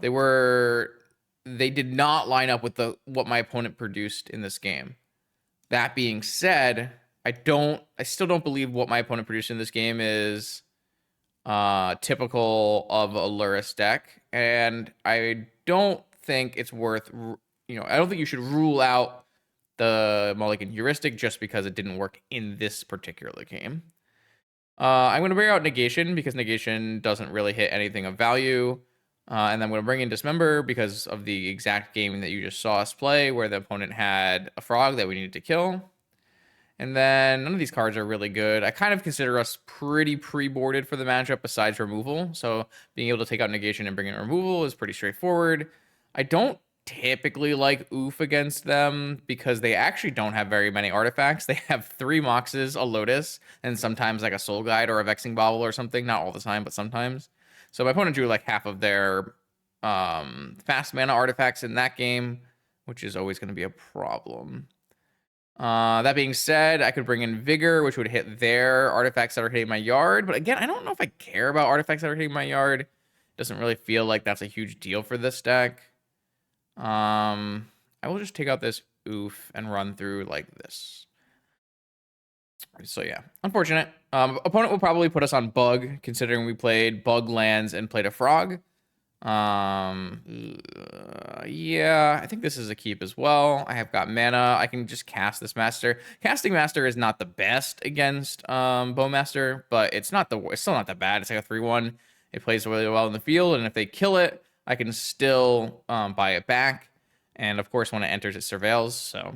they did not line up with what my opponent produced in this game. That being said, I still don't believe what my opponent produced in this game is typical of a Lurrus deck, and I don't think it's worth, I don't think you should rule out the mulligan heuristic just because it didn't work in this particular game. I'm going to bring out negation because negation doesn't really hit anything of value. And then I'm going to bring in dismember because of the exact game that you just saw us play where the opponent had a frog that we needed to kill. And then none of these cards are really good. I kind of consider us pretty pre-boarded for the matchup besides removal. So being able to take out negation and bring in removal is pretty straightforward. I don't typically like Oof against them because they actually don't have very many artifacts. They have 3 Moxes, a Lotus, and sometimes like a Soul Guide or a Vexing Bauble or something. Not all the time, but sometimes. So my opponent drew like half of their fast mana artifacts in that game, which is always going to be a problem. That being said, I could bring in Vigor, which would hit their artifacts that are hitting my yard. But again, I don't know if I care about artifacts that are hitting my yard. Doesn't really feel like that's a huge deal for this deck. I will just take out this Oof and run through like this. So yeah, unfortunate. Opponent will probably put us on Bug, considering we played Bug lands and played a Frog. Yeah, I think this is a keep as well. I have got mana. I can just cast this Master. Casting Master is not the best against Bowmaster, but it's still not that bad. It's like a 3/1. It plays really well in the field, and if they kill it, I can still buy it back. And of course, when it enters, it surveils. So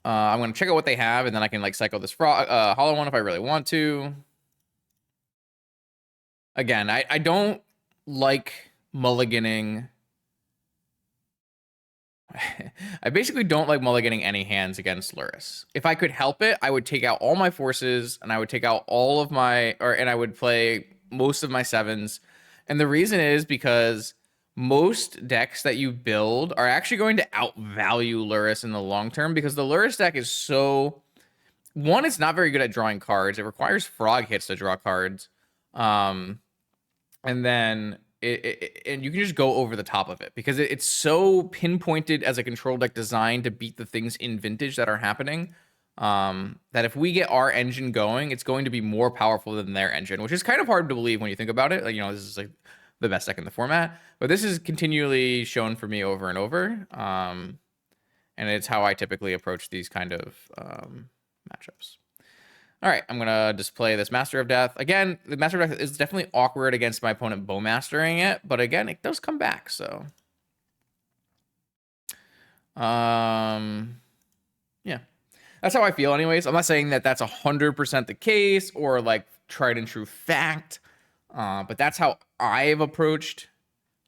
I'm gonna check out what they have, and then I can like cycle this hollow one if I really want to. Again, I don't like mulliganing. I basically don't like mulliganing any hands against Lurrus. If I could help it, I would take out all my forces and I would take out all of and I would play most of my 7s. And the reason is because most decks that you build are actually going to outvalue Lurrus in the long term because the Lurrus deck is so... One, it's not very good at drawing cards. It requires frog hits to draw cards. And then and you can just go over the top of it because it's so pinpointed as a control deck designed to beat the things in vintage that are happening, that if we get our engine going, it's going to be more powerful than their engine, which is kind of hard to believe when you think about it. Like, this is like the best deck in the format, but this is continually shown for me over and over. And it's how I typically approach these kind of matchups. All right, I'm going to display this Master of Death. Again, the Master of Death is definitely awkward against my opponent Bowmastering it, but again, it does come back, so. Yeah. That's how I feel anyways. I'm not saying that that's 100% the case or like tried and true fact, but that's how I've approached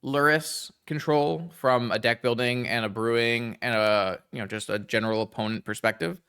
Lurrus Control from a deck building and a brewing and a, just a general opponent perspective.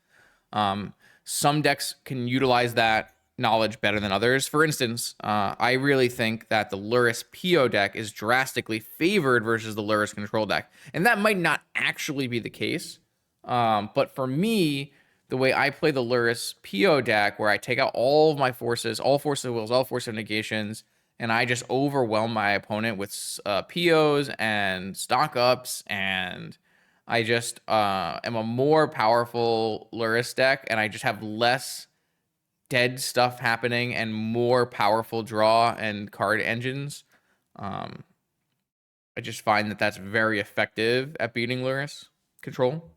Some decks can utilize that knowledge better than others. For instance, I really think that the Lurrus PO deck is drastically favored versus the Lurrus Control deck. And that might not actually be the case. But for me, the way I play the Lurrus PO deck, where I take out all of my forces, all forces of wills, all forces of negations, and I just overwhelm my opponent with POs and stock ups, and I just am a more powerful Lurrus deck, and I just have less dead stuff happening and more powerful draw and card engines. I just find that that's very effective at beating Lurrus Control.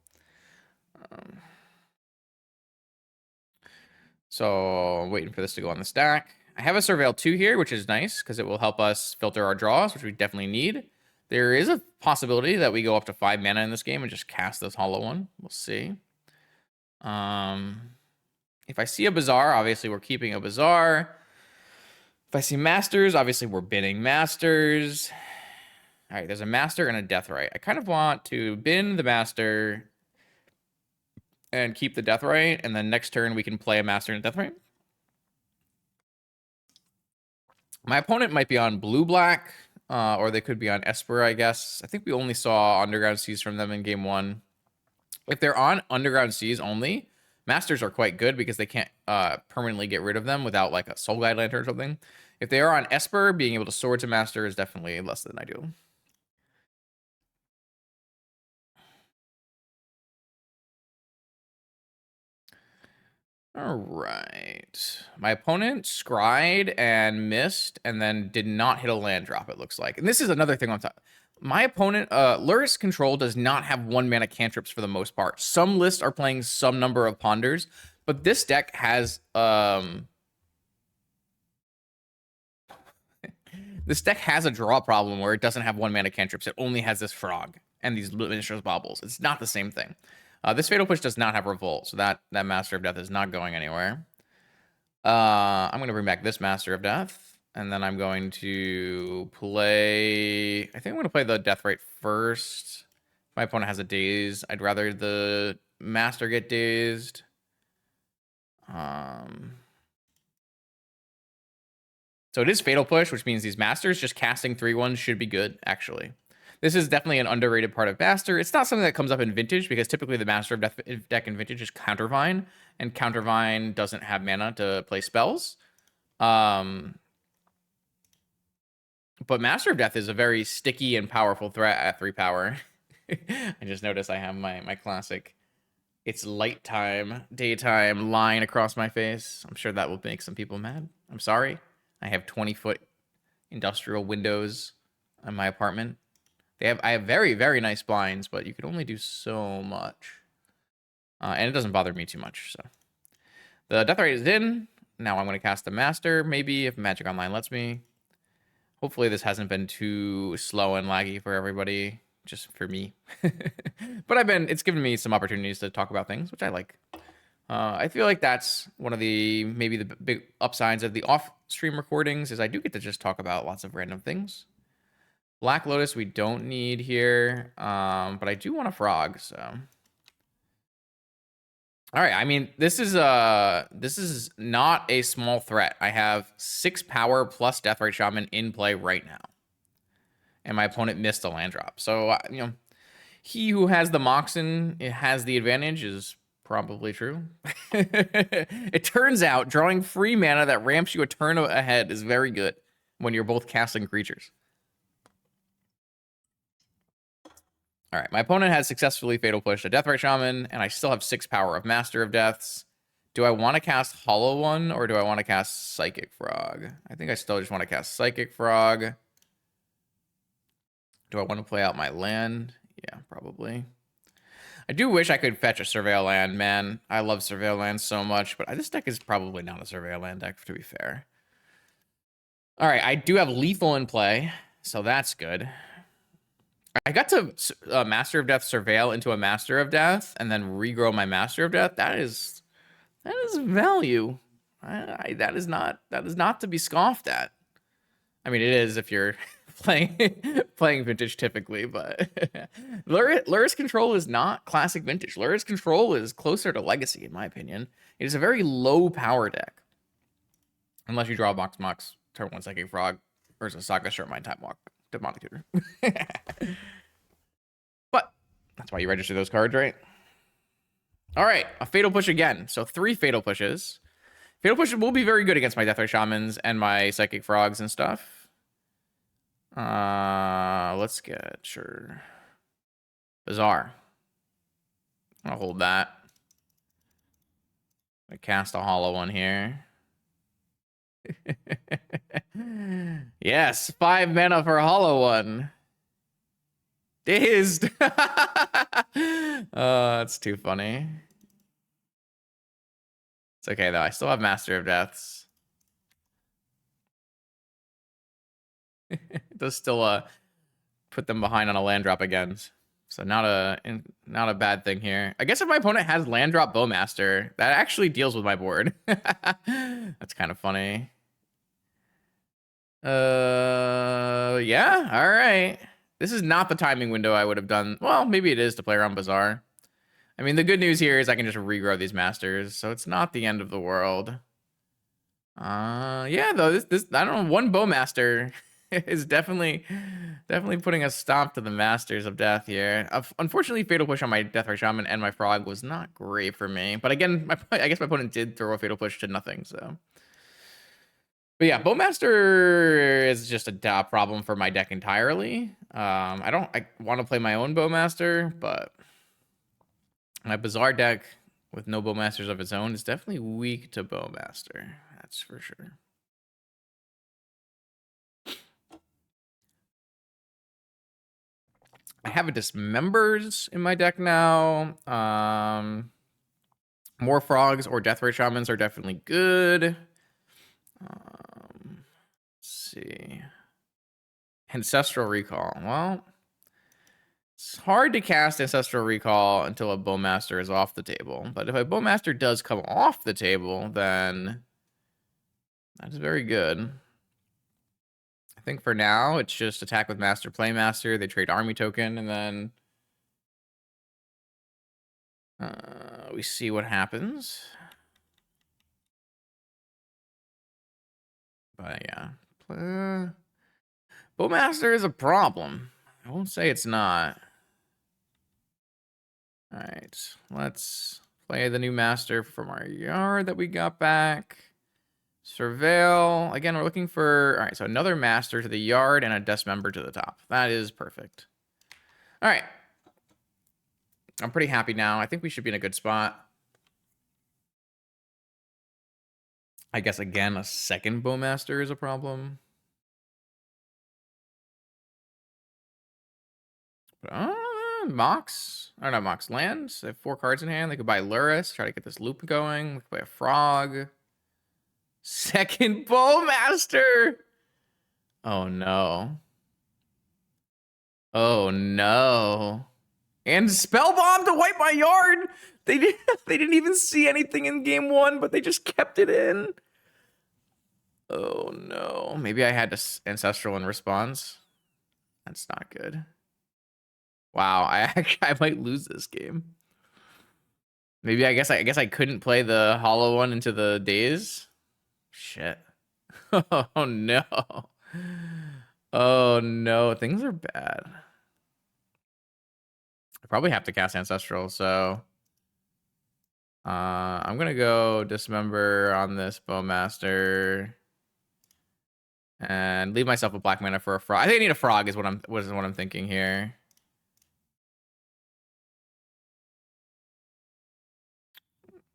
So I'm waiting for this to go on the stack. I have a Surveil 2 here, which is nice because it will help us filter our draws, which we definitely need. There is a possibility that we go up to 5 mana in this game and just cast this hollow one. We'll see. If I see a Bazaar, obviously we're keeping a Bazaar. If I see Masters, obviously we're binning Masters. All right, there's a Master and a Deathrite. I kind of want to bin the Master and keep the Deathrite, and then next turn we can play a Master and a Deathrite. My opponent might be on blue-black, or they could be on Esper, I guess. I think we only saw Underground Seas from them in game 1. If they're on Underground Seas only, Masters are quite good because they can't permanently get rid of them without like a Soul Guide Lantern or something. If they are on Esper, being able to sword to Master is definitely less than ideal. All right. My opponent scryed and missed and then did not hit a land drop, it looks like. And this is another thing on top. My opponent, Lurrus Control does not have 1 mana cantrips for the most part. Some lists are playing some number of ponders, but this deck has this deck has a draw problem where it doesn't have 1 mana cantrips. It only has this frog and these Miniatures Baubles. It's not the same thing. This Fatal Push does not have Revolt, so that Master of Death is not going anywhere. I'm going to bring back this Master of Death, and then I'm going to play... I think I'm going to play the Deathrite first. If my opponent has a Daze, I'd rather the Master get dazed. So it is Fatal Push, which means these Masters just casting 3/1s should be good, actually. This is definitely an underrated part of Master. It's not something that comes up in Vintage because typically the Master of Death deck in Vintage is Countervine, and Countervine doesn't have mana to play spells. But Master of Death is a very sticky and powerful threat at 3 power. I just noticed I have my classic "it's light time, daytime" line across my face. I'm sure that will make some people mad. I'm sorry. I have 20-foot industrial windows in my apartment. I have very, very nice blinds, but you can only do so much. And it doesn't bother me too much. So the Deathrite is in. Now I'm going to cast the Master, maybe, if Magic Online lets me. Hopefully this hasn't been too slow and laggy for everybody, just for me. But it's given me some opportunities to talk about things, which I like. I feel like that's one of maybe the big upsides of the off-stream recordings is I do get to just talk about lots of random things. Black Lotus we don't need here, but I do want a frog, so. All right, I mean, this is not a small threat. I have 6 power plus Deathrite Shaman in play right now. And my opponent missed a land drop. So, you know, he who has the Moxen has the advantage is probably true. It turns out drawing free mana that ramps you a turn ahead is very good when you're both casting creatures. All right, my opponent has successfully Fatal Pushed a Deathrite Shaman, and I still have 6 power of Master of Deaths. Do I want to cast Hollow One, or do I want to cast Psychic Frog? I think I still just want to cast Psychic Frog. Do I want to play out my land? Yeah, probably. I do wish I could fetch a Surveil land, man. I love Surveil land so much, but this deck is probably not a Surveil land deck, to be fair. All right, I do have Lethal in play, so that's good. I got to Master of Death Surveil into a Master of Death and then regrow my Master of Death. That is value. That is not to be scoffed at. I mean, it is if you're playing Vintage typically, but Lurrus Control is not classic Vintage. Lurrus Control is closer to Legacy, in my opinion. It is a very low power deck, unless you draw a Mox, turn 1 Psychic Frog, versus Saga Short Mind Time Walk. Demonic Tutor. But that's why you register those cards, right? All right, a Fatal Push again. So 3 Fatal Pushes. Fatal Push will be very good against my Deathrite Shamans and my Psychic Frogs and stuff. Let's get, sure. Bazaar. I'll hold that. I cast a Hollow One here. Yes, 5 mana for a Hollow One. Dazed. That's too funny. It's okay, though. I still have Master of Deaths. It does still put them behind on a land drop again. So not a bad thing here. I guess if my opponent has land drop Bowmaster, that actually deals with my board. That's kind of funny. Yeah, all right. This is not the timing window I would have done. Well, maybe it is to play around Bazaar. I mean, the good news here is I can just regrow these masters, so it's not the end of the world. Yeah, though this I don't know, one Bowmaster is definitely putting a stop to the Masters of Death here. Unfortunately, Fatal Push on my Deathray Shaman and my Frog was not great for me. But again, I guess my opponent did throw a Fatal Push to nothing, so. But yeah, Bowmaster is just a problem for my deck entirely. I want to play my own Bowmaster, but my Bazaar deck with no Bowmasters of its own is definitely weak to Bowmaster. That's for sure. I have a Dismembers in my deck now. More Frogs or Deathray Shamans are definitely good. Let's see. Ancestral Recall. Well, it's hard to cast Ancestral Recall until a Bowmaster is off the table. But if a Bowmaster does come off the table, then that is very good. I think for now, it's just attack with Master, Playmaster. They trade Army Token, and then we see what happens. But yeah. Bowmaster is a problem. I won't say it's not. All right, let's play the new master from our yard that we got back. Surveil. Again, we're looking for... All right, so another master to the yard and a Dismember to the top. That is perfect. All right. I'm pretty happy now. I think we should be in a good spot. I guess, again, a second Bowmaster is a problem. Mox. Or not Mox. Lands. They have 4 cards in hand. They could buy Lurrus. Try to get this loop going. We could play a Frog. Second Bowmaster. Oh, no. Oh, no. And Spellbomb to wipe my yard. They didn't even see anything in game 1, but they just kept it in. Oh, no. Maybe I had to Ancestral in response. That's not good. Wow, I might lose this game. Maybe I guess I couldn't play the hollow one into the days. Shit. Oh no. Oh no, things are bad. I probably have to cast Ancestral, so I'm gonna go Dismember on this Bowmaster and leave myself a black mana for a Frog. I think I need a Frog is what I'm thinking here.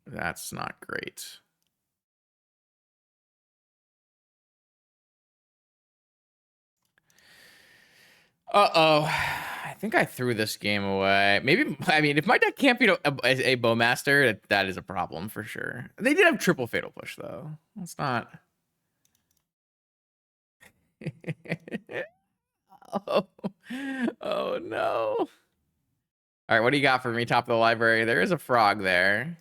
That's not great. Uh-oh. I think I threw this game away. Maybe, I mean, if my deck can't beat a Bowmaster, that is a problem for sure. They did have triple Fatal Push, though. It's not... Oh. Oh, no. All right, what do you got for me, top of the library? There is a Frog there.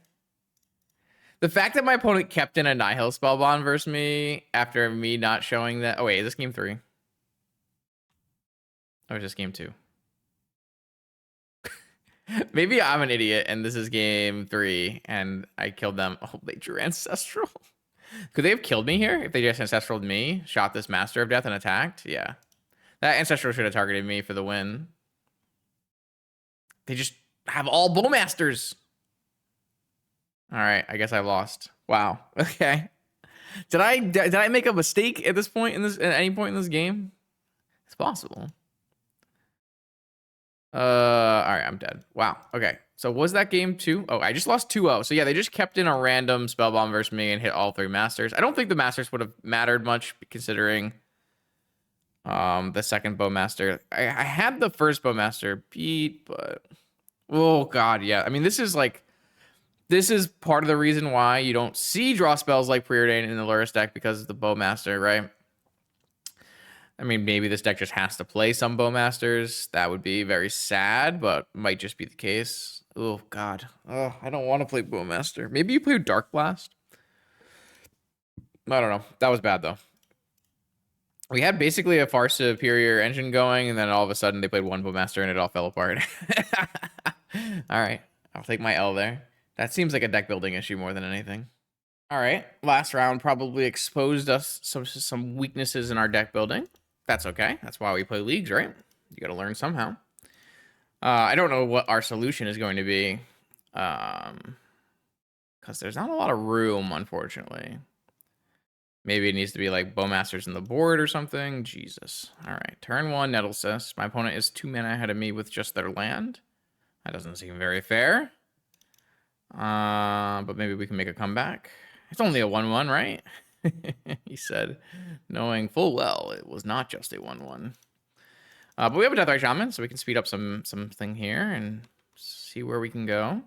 The fact that my opponent kept in a Nihil Spellbond versus me after me not showing that... Oh, wait, is this game 3? Or is this game 2? Maybe I'm an idiot and this is game 3 and I killed them. Oh, they drew Ancestral. Could they have killed me here if they just Ancestraled me, shot this Master of Death and attacked? Yeah. That Ancestral should have targeted me for the win. They just have all Bowmasters. All right, I guess I lost. Wow. Okay. Did I make a mistake at this point at any point in this game? It's possible. All right, I'm dead. Wow. Okay. So was that game 2? Oh, I just lost 2-0. So yeah, they just kept in a random Spellbomb versus me and hit all 3 Masters. I don't think the Masters would have mattered much considering the second Bowmaster. I had the first Bowmaster beat, but oh god, yeah. I mean, this is like This is part of the reason why you don't see draw spells like Preordain in the Lurrus deck, because of the Bowmaster, right? I mean, maybe this deck just has to play some Bowmasters. That would be very sad, but might just be the case. Oh, God. Oh, I don't want to play Bowmaster. Maybe you play Dark Blast? I don't know. That was bad, though. We had basically a far superior engine going, and then all of a sudden they played one Bowmaster and it all fell apart. All right. I'll take my L there. That seems like a deck building issue more than anything. All right. Last round probably exposed us some weaknesses in our deck building. That's okay. That's why we play leagues, right? You got to learn somehow. I don't know what our solution is going to be, because there's not a lot of room, unfortunately. Maybe it needs to be like Bowmasters in the board or something. Jesus. All right. Turn 1, Nettlecist. My opponent is 2 mana ahead of me with just their land. That doesn't seem very fair. But maybe we can make a comeback. It's only a 1-1, right? He said, knowing full well it was not just a 1-1. But we have a Deathrite Shaman, so we can speed up something here and see where we can go.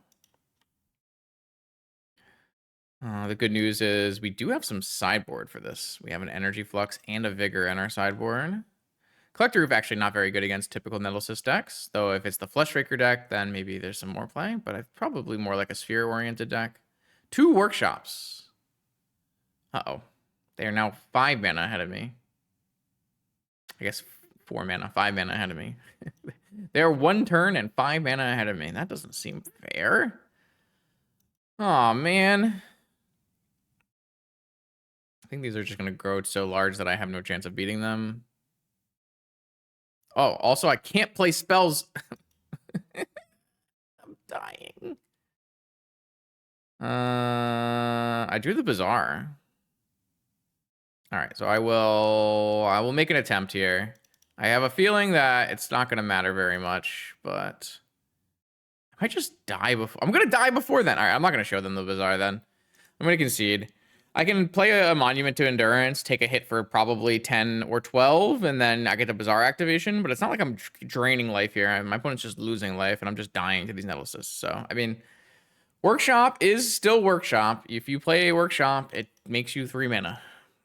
The good news is we do have some sideboard for this. We have an Energy Flux and a Vigor in our sideboard. Collector Roof actually not very good against typical Nettlecist decks, though if it's the Fleshraker deck, then maybe there's some more play, but it's probably more like a Sphere-oriented deck. 2 Workshops. Uh-oh. They are now 5 mana ahead of me. I guess 4 mana, 5 mana ahead of me. They're 1 turn and 5 mana ahead of me. That doesn't seem fair. Aw, man. I think these are just going to grow so large that I have no chance of beating them. Oh, also, I can't play spells. I'm dying. I drew the Bazaar. All right, so I will make an attempt here. I have a feeling that it's not going to matter very much, but I might just die before. I'm going to die before then. All right, I'm not going to show them the Bazaar then. I'm going to concede. I can play a Monument to Endurance, take a hit for probably 10 or 12, and then I get the Bazaar activation, but it's not like I'm draining life here. My opponent's just losing life, and I'm just dying to these Nettlecysts. So, I mean, Workshop is still Workshop. If you play a Workshop, it makes you 3 mana.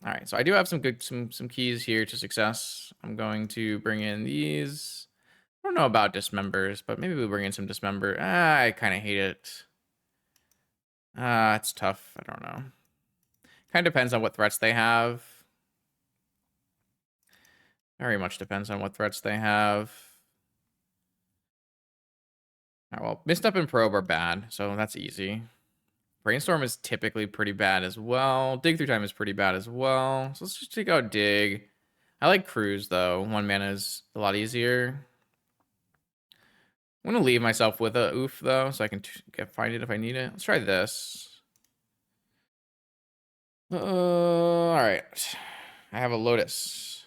All right, so I do have some good some keys here to success. I'm going to bring in these. I don't know about Dismembers, but maybe we'll bring in some Dismember. I kind of hate it. It's tough. I don't know. Kind of depends on what threats they have. Very much depends on what threats they have. All right, well, Misstep and Probe are bad, so that's easy. Brainstorm is typically pretty bad as well. Dig Through Time is pretty bad as well. So let's just take out Dig. I like Cruise, though. 1 mana is a lot easier. I'm going to leave myself with a Oof, though, so I can find it if I need it. Let's try this. All right. I have a Lotus.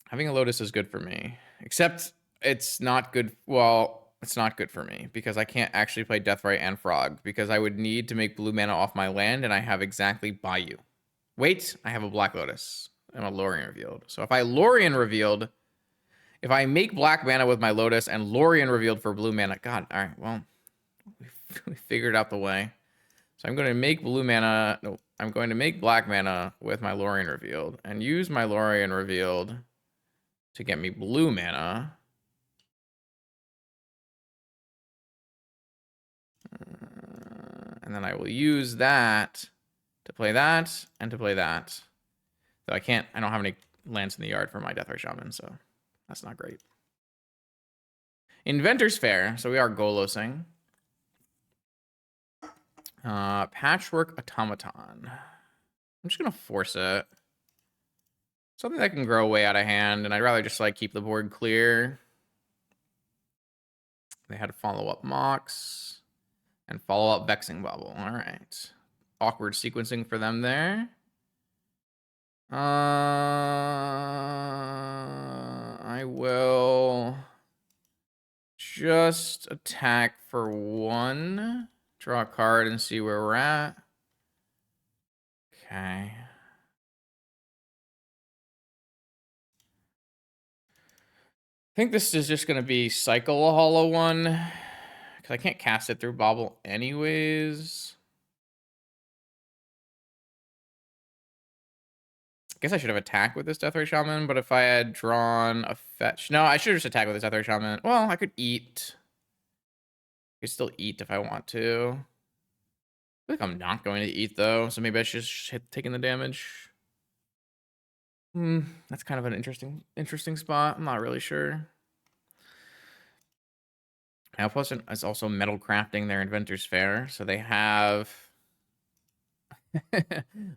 Having a Lotus is good for me. Except it's not good. Well, it's not good for me because I can't actually play Deathrite and Frog because I would need to make blue mana off my land, and I have exactly Bayou. Wait, I have a Black Lotus and a Lorien Revealed. So if I Lorien Revealed, if I make black mana with my Lotus and Lorien Revealed for blue mana, God, all right, well, we figured out the way. So I'm going to make blue mana. No, I'm going to make black mana with my Lorien Revealed and use my Lorien Revealed to get me blue mana. And then I will use that to play that and to play that. Though I don't have any lands in the yard for my Deathrite Shaman, so that's not great. Inventor's Fair, so we are Golosing. Patchwork Automaton. I'm just gonna force it. Something that can grow way out of hand, and I'd rather just like keep the board clear. They had to follow up Mox and follow up Vexing Bubble. All right. Awkward sequencing for them there. I will just attack for 1. Draw a card and see where we're at. Okay. I think this is just going to be cycle a hollow one. Because I can't cast it through Bobble anyways. I guess I should have attacked with this Deathray Shaman, but if I had drawn a fetch... No, I should have just attacked with this Deathray Shaman. Well, I could eat. I could still eat if I want to. I feel like I'm not going to eat, though, so maybe I should just hit taking the damage. That's kind of an interesting spot. I'm not really sure. Outpost is also metal crafting their Inventor's Fair, so they have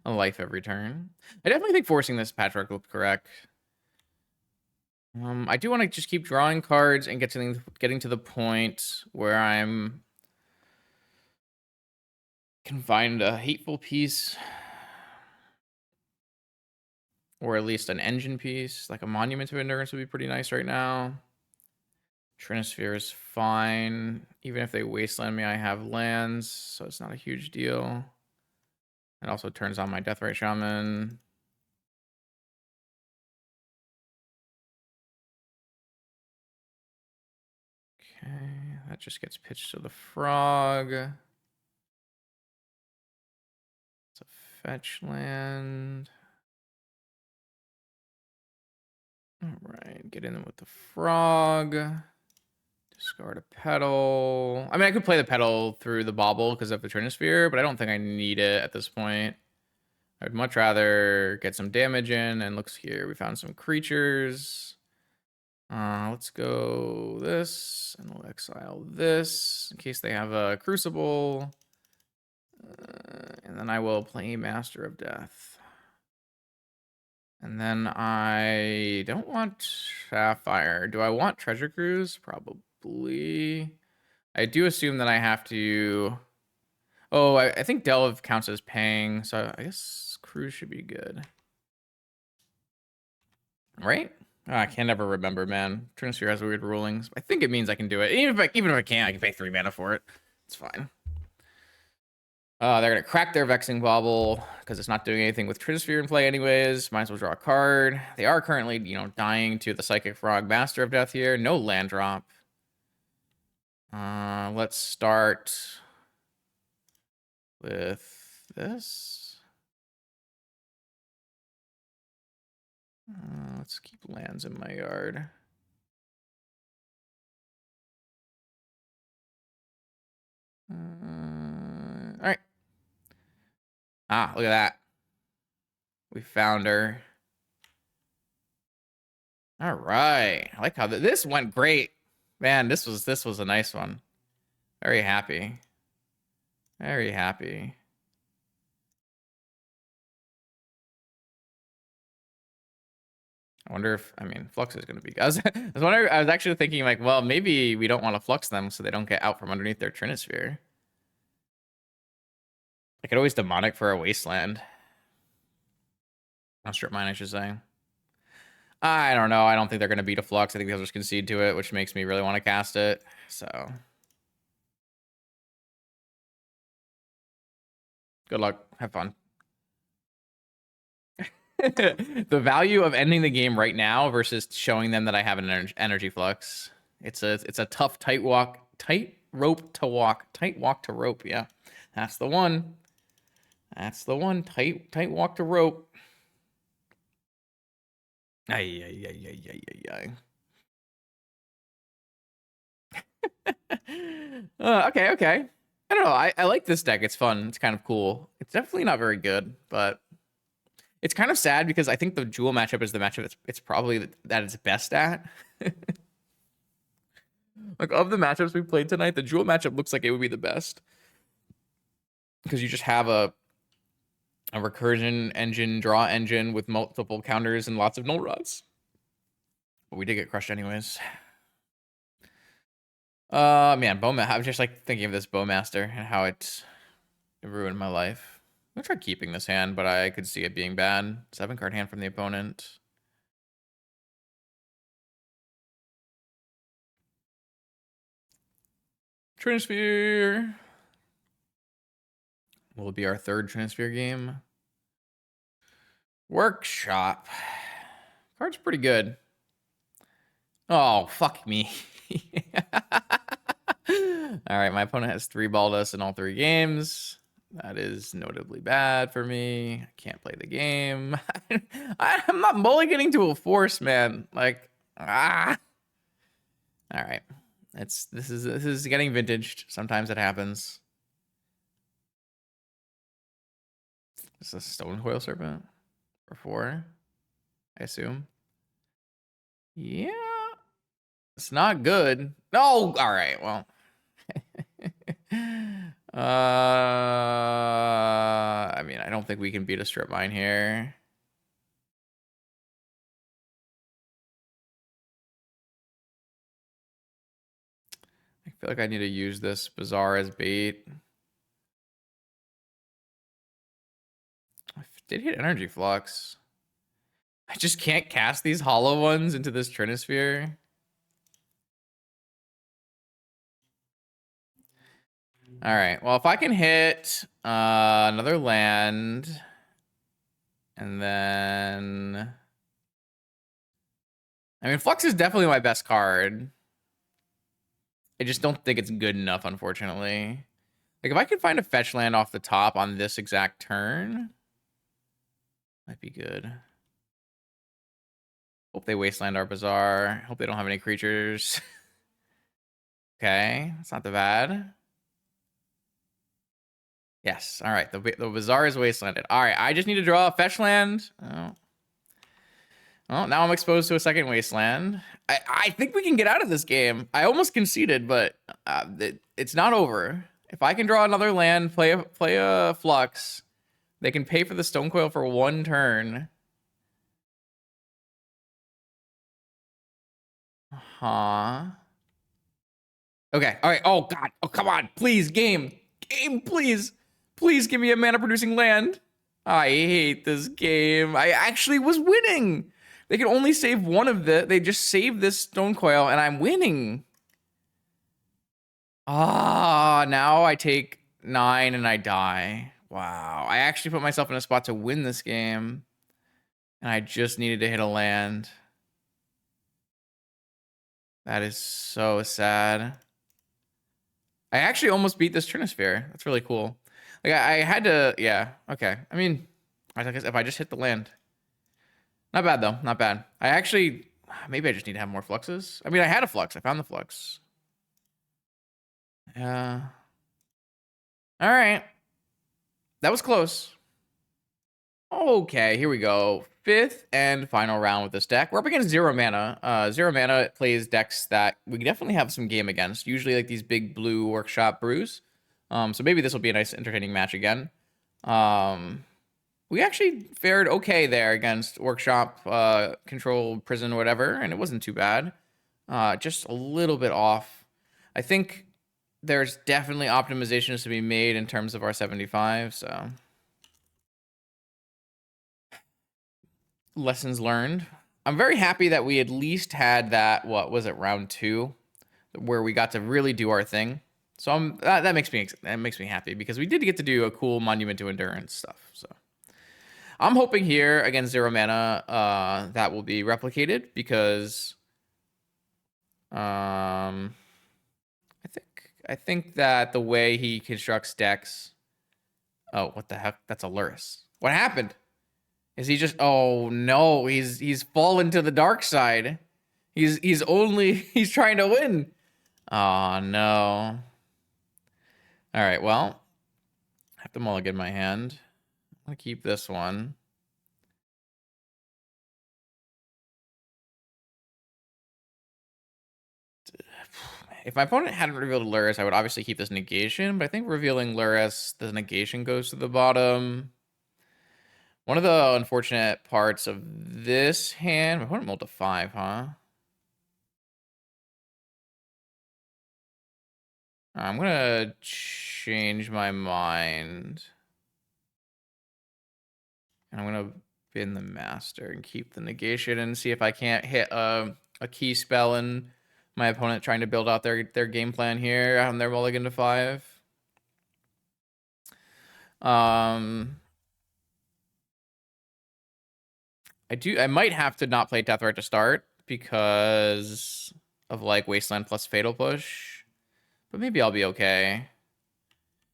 a life every turn. I definitely think forcing this patchwork looked correct. I do want to just keep drawing cards and getting to the point where I'm can find a hateful piece, or at least an engine piece, like a Monument of Endurance would be pretty nice right now. Trinisphere is fine. Even if they wasteland me, I have lands, so it's not a huge deal. It also turns on my Deathray Shaman. Okay, that just gets pitched to the frog. It's a fetch land. All right, get in with the frog. Discard a pedal. I mean, I could play the pedal through the Bobble because of the Trinisphere, but I don't think I need it at this point. I'd much rather get some damage in, and looks here. We found some creatures. Let's go this, and we'll exile this in case they have a Crucible. And then I will play Master of Death. And then I don't want Sapphire. Do I want Treasure Cruise? Probably. I do assume that I have to... Oh, I think Delve counts as paying, so I guess Cruise should be good. Right? Oh, I can never remember, man. Trinisphere has weird rulings. I think it means I can do it. Even if I can't, I can pay 3 mana for it. It's fine. They're going to crack their Vexing Bauble because it's not doing anything with Trinisphere in play anyways. Might as well draw a card. They are currently, dying to the Psychic Frog Master of Death here. No land drop. Let's start with this. Let's keep lands in my yard. All right. Look at that. We found her. All right. I like how this went great. Man, this was a nice one. Very happy. Very happy. I wonder if, Flux is going to be... I was actually thinking, like, well, maybe we don't want to Flux them so they don't get out from underneath their Trinisphere. I could always Demonic for a Wasteland. Not Strip Mine, I should say. I don't know. I don't think they're going to beat a Flux. I think they'll just concede to it, which makes me really want to cast it. So... good luck. Have fun. The value of ending the game right now versus showing them that I have an energy flux. It's a tough tight walk to rope. Yeah, that's the one. That's the one. Tight walk to rope. Ay. Okay. I don't know. I like this deck. It's fun. It's kind of cool. It's definitely not very good, but it's kind of sad because I think the Jewel matchup is the matchup it's probably that it's best at. Like, of the matchups we played tonight, the Jewel matchup looks like it would be the best. Because you just have a recursion engine, draw engine with multiple counters and lots of null rods. But we did get crushed anyways. Man, Bowmaster. I'm just like thinking of this Bowmaster and how it ruined my life. I'm gonna try keeping this hand, but I could see it being bad. 7-card hand from the opponent. Trinisphere. Will be our 3rd Trinisphere game. Workshop. Card's pretty good. Oh, fuck me. All right, my opponent has 3 Baldas in all 3 games. That is notably bad for me. I can't play the game. I'm not mulliganing to a force, man. Like, ah. All right, this is getting vintaged. Sometimes it happens. Is this a Stone Coil Serpent for 4? I assume. Yeah, it's not good. No, all right. Well, I mean, I don't think we can beat a strip mine here. I feel like I need to use this Bazaar as bait. I did hit Energy Flux. I just can't cast these hollow ones into this Trinisphere. All right. Well, if I can hit another land, and then I mean, Flux is definitely my best card. I just don't think it's good enough, unfortunately. Like, if I could find a fetch land off the top on this exact turn, might be good. Hope they wasteland our Bazaar. Hope they don't have any creatures. Okay, that's not that bad. Yes, all right. The Bazaar is wastelanded. All right, I just need to draw a fetch land. Oh. Well, now I'm exposed to a second wasteland. I think we can get out of this game. I almost conceded, but it's not over. If I can draw another land, play a Flux, they can pay for the Stone Coil for 1 turn. Huh. Okay. All right. Oh God. Oh, come on. Please, game, please, please give me a mana producing land. I hate this game. I actually was winning. They can only save one of the. They just saved this Stone Coil, and I'm winning. Ah, now I take 9 and I die. Wow. I actually put myself in a spot to win this game, and I just needed to hit a land. That is so sad. I actually almost beat this Trinisphere. That's really cool. Like, I had to, yeah, okay. I mean, I guess if I just hit the land. Not bad, though. Not bad. I actually, maybe I just need to have more fluxes. I mean, I had a flux. I found the flux. Yeah. All right. That was close. Okay, here we go. 5th and final round with this deck. We're up against 0 mana. 0 mana plays decks that we definitely have some game against. Usually like these big blue workshop brews. So maybe this will be a nice entertaining match again. We actually fared okay there against workshop, control, prison, whatever, and it wasn't too bad. Just a little bit off. I think there's definitely optimizations to be made in terms of our 75, so lessons learned. I'm very happy that we at least had that, what was it, round 2, where we got to really do our thing. So that makes me happy, because we did get to do a cool Monument to Endurance stuff. So I'm hoping here against 0 mana that will be replicated, because I think that the way he constructs decks. Oh, what the heck? That's a Lurrus. What happened? Is he just? Oh no, he's fallen to the dark side. He's trying to win. Oh no. All right, well, I have to mulligan my hand. I'm gonna keep this one. If my opponent hadn't revealed Lurrus, I would obviously keep this negation, but I think revealing Lurrus, the negation goes to the bottom. One of the unfortunate parts of this hand, my opponent mulled to 5, huh? I'm gonna change my mind. And I'm gonna bin the master and keep the negation and see if I can't hit a key spell and my opponent trying to build out their game plan here on their mulligan to 5. I might have to not play Death Right to start because of like Wasteland plus Fatal Push. But maybe I'll be okay.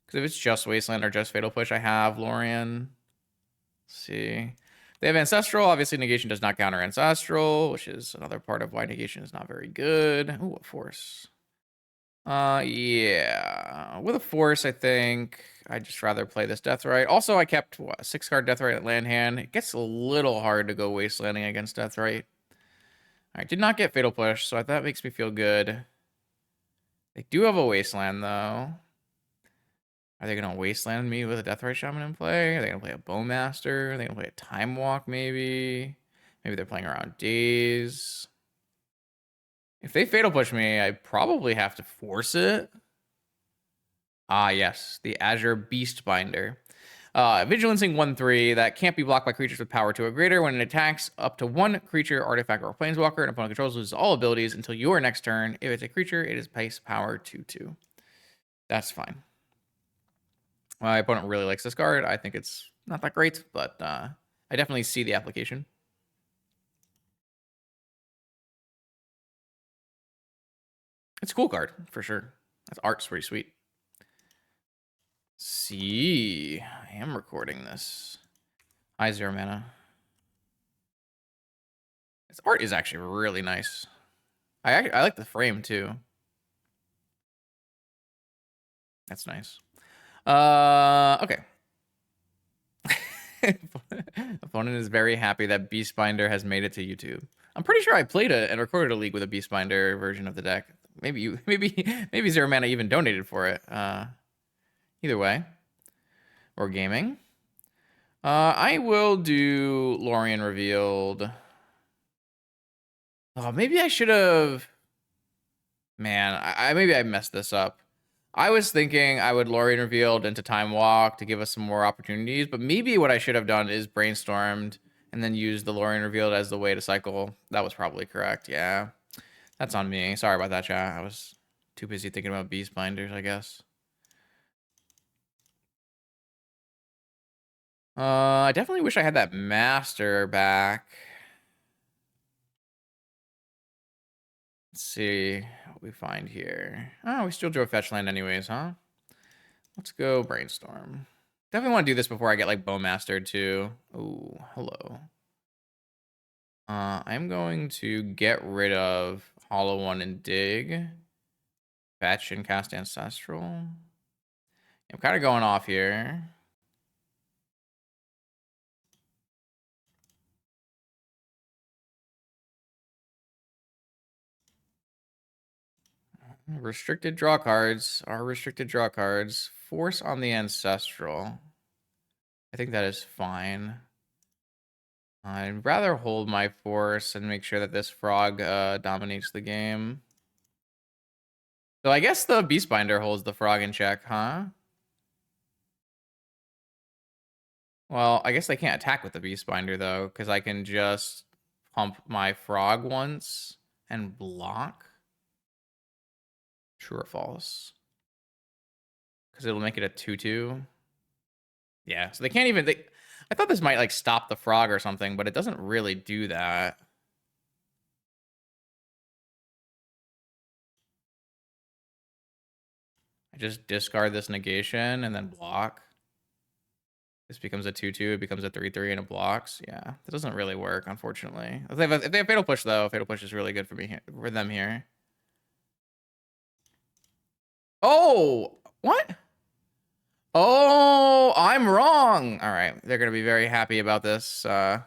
Because if it's just Wasteland or just Fatal Push, I have Lorien. Let's see. They have Ancestral. Obviously, negation does not counter Ancestral, which is another part of why negation is not very good. Ooh, a Force. Yeah. With a Force, I think I'd just rather play this Deathrite. Also, I kept, what, a 6-card Deathrite at land hand. It gets a little hard to go Wastelanding against Deathrite. All right, did not get Fatal Push, so that makes me feel good. They do have a Wasteland, though. Are they going to Wasteland me with a Deathrite Shaman in play? Are they going to play a Bowmaster? Are they going to play a Time Walk, maybe? Maybe they're playing around Days. If they Fatal Push me, I probably have to force it. Ah, yes, the Azure Beastbinder. Vigilancing 1/3 that can't be blocked by creatures with power 2 or greater. When it attacks up to one creature, artifact, or planeswalker, and opponent controls loses all abilities until your next turn. If it's a creature, it is base power 2/2. That's fine. My opponent really likes this card. I think it's not that great, but I definitely see the application. It's a cool card, for sure. That art's pretty sweet. See, I am recording this. Hi, 0 mana. This art is actually really nice. I like the frame, too. That's nice. Okay. Opponent is very happy that Beastbinder has made it to YouTube. I'm pretty sure I played and recorded a league with a Beastbinder version of the deck. Maybe 0 mana even donated for it. Either way, or gaming. I will do Lorien Revealed. Oh, maybe I should have. Man, maybe I messed this up. I was thinking I would Lorien Revealed into Time Walk to give us some more opportunities, but maybe what I should have done is brainstormed and then used the Lorien Revealed as the way to cycle. That was probably correct. Yeah, that's on me. Sorry about that, chat. I was too busy thinking about Beastbinders, I guess. I definitely wish I had that Master back. Let's see what we find here. Oh, we still drew a fetch land anyways, huh? Let's go brainstorm. Definitely want to do this before I get like Bowmastered too. Ooh, hello. I'm going to get rid of Hollow One and Dig. Fetch and cast Ancestral. I'm kind of going off here. Restricted draw cards are restricted draw cards. Force on the Ancestral. I think that is fine. I'd rather hold my force and make sure that this frog dominates the game. So I guess the Beastbinder holds the frog in check, huh? Well, I guess they can't attack with the Beastbinder, though, because I can just pump my frog once and block. True or false? Because it'll make it a 2/2. Yeah, so they can't even... I thought this might, like, stop the frog or something, but it doesn't really do that. I just discard this negation and then block. This becomes a 2/2, it becomes a 3/3, and it blocks. Yeah, that doesn't really work, unfortunately. If they have Fatal Push, though, Fatal Push is really good for them here. Oh, what? Oh, I'm wrong. All right, they're gonna be very happy about this. Zero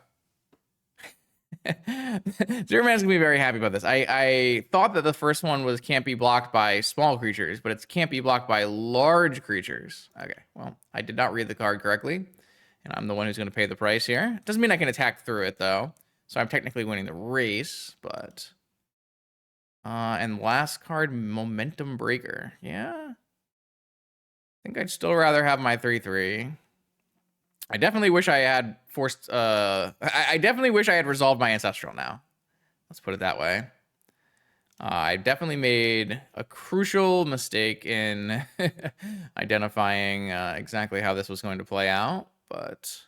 Man's gonna be very happy about this. I thought that the first one was can't be blocked by small creatures, but it can't be blocked by large creatures. Okay, well, I did not read the card correctly, and I'm the one who's gonna pay the price here. Doesn't mean I can attack through it though, so I'm technically winning the race. But and last card, Momentum Breaker. Yeah, I think I'd still rather have my 3/3. I definitely wish I had forced. I definitely wish I had resolved my Ancestral now. Let's put it that way. I definitely made a crucial mistake in identifying exactly how this was going to play out, but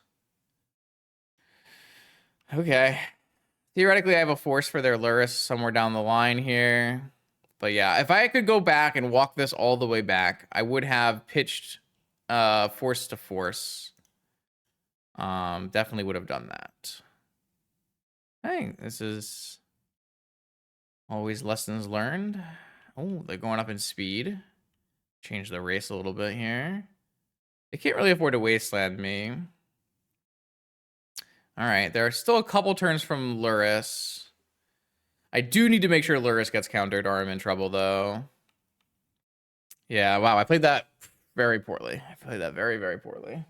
okay. Theoretically, I have a force for their Lurrus somewhere down the line here. But yeah, if I could go back and walk this all the way back, I would have pitched force to force. Definitely would have done that. Hey, this is always lessons learned. Oh, they're going up in speed. Change the race a little bit here. They can't really afford to wasteland me. All right, there are still a couple turns from Lurrus. I do need to make sure Lurrus gets countered or I'm in trouble, though. Yeah, wow, I played that very poorly. I played that very, very poorly.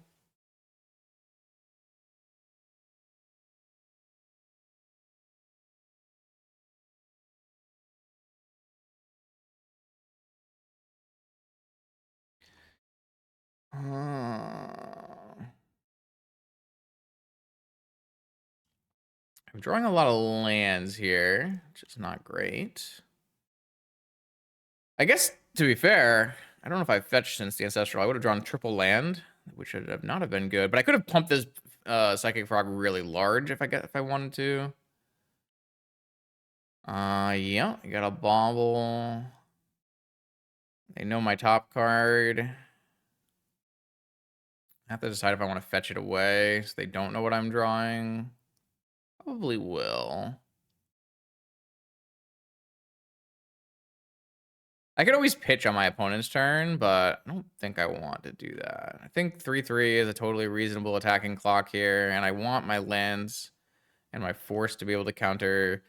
I'm drawing a lot of lands here, which is not great. I guess, to be fair, I don't know if I've fetched since the Ancestral. I would have drawn triple land, which would have not have been good. But I could have pumped this Psychic Frog really large if I wanted to. Yeah, I got a bauble. They know my top card. I have to decide if I want to fetch it away so they don't know what I'm drawing. Probably will. I could always pitch on my opponent's turn, but I don't think I want to do that. I think 3/3 is a totally reasonable attacking clock here, and I want my lands and my force to be able to counter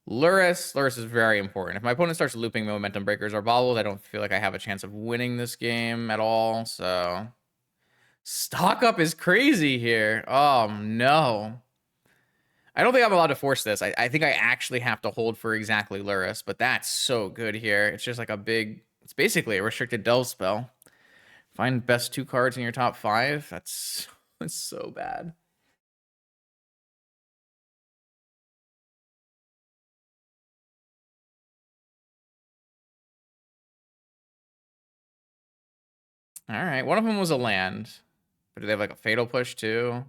Lurrus. Lurrus is very important. If my opponent starts looping momentum breakers or bobbles, I don't feel like I have a chance of winning this game at all, so... Stock up is crazy here. Oh, no. I don't think I'm allowed to force this. I think I actually have to hold for exactly Lurrus, but that's so good here. It's just like a big... It's basically a restricted delve spell. Find best 2 cards in your top 5. That's so bad. All right, one of them was a land. But do they have like a fatal push too?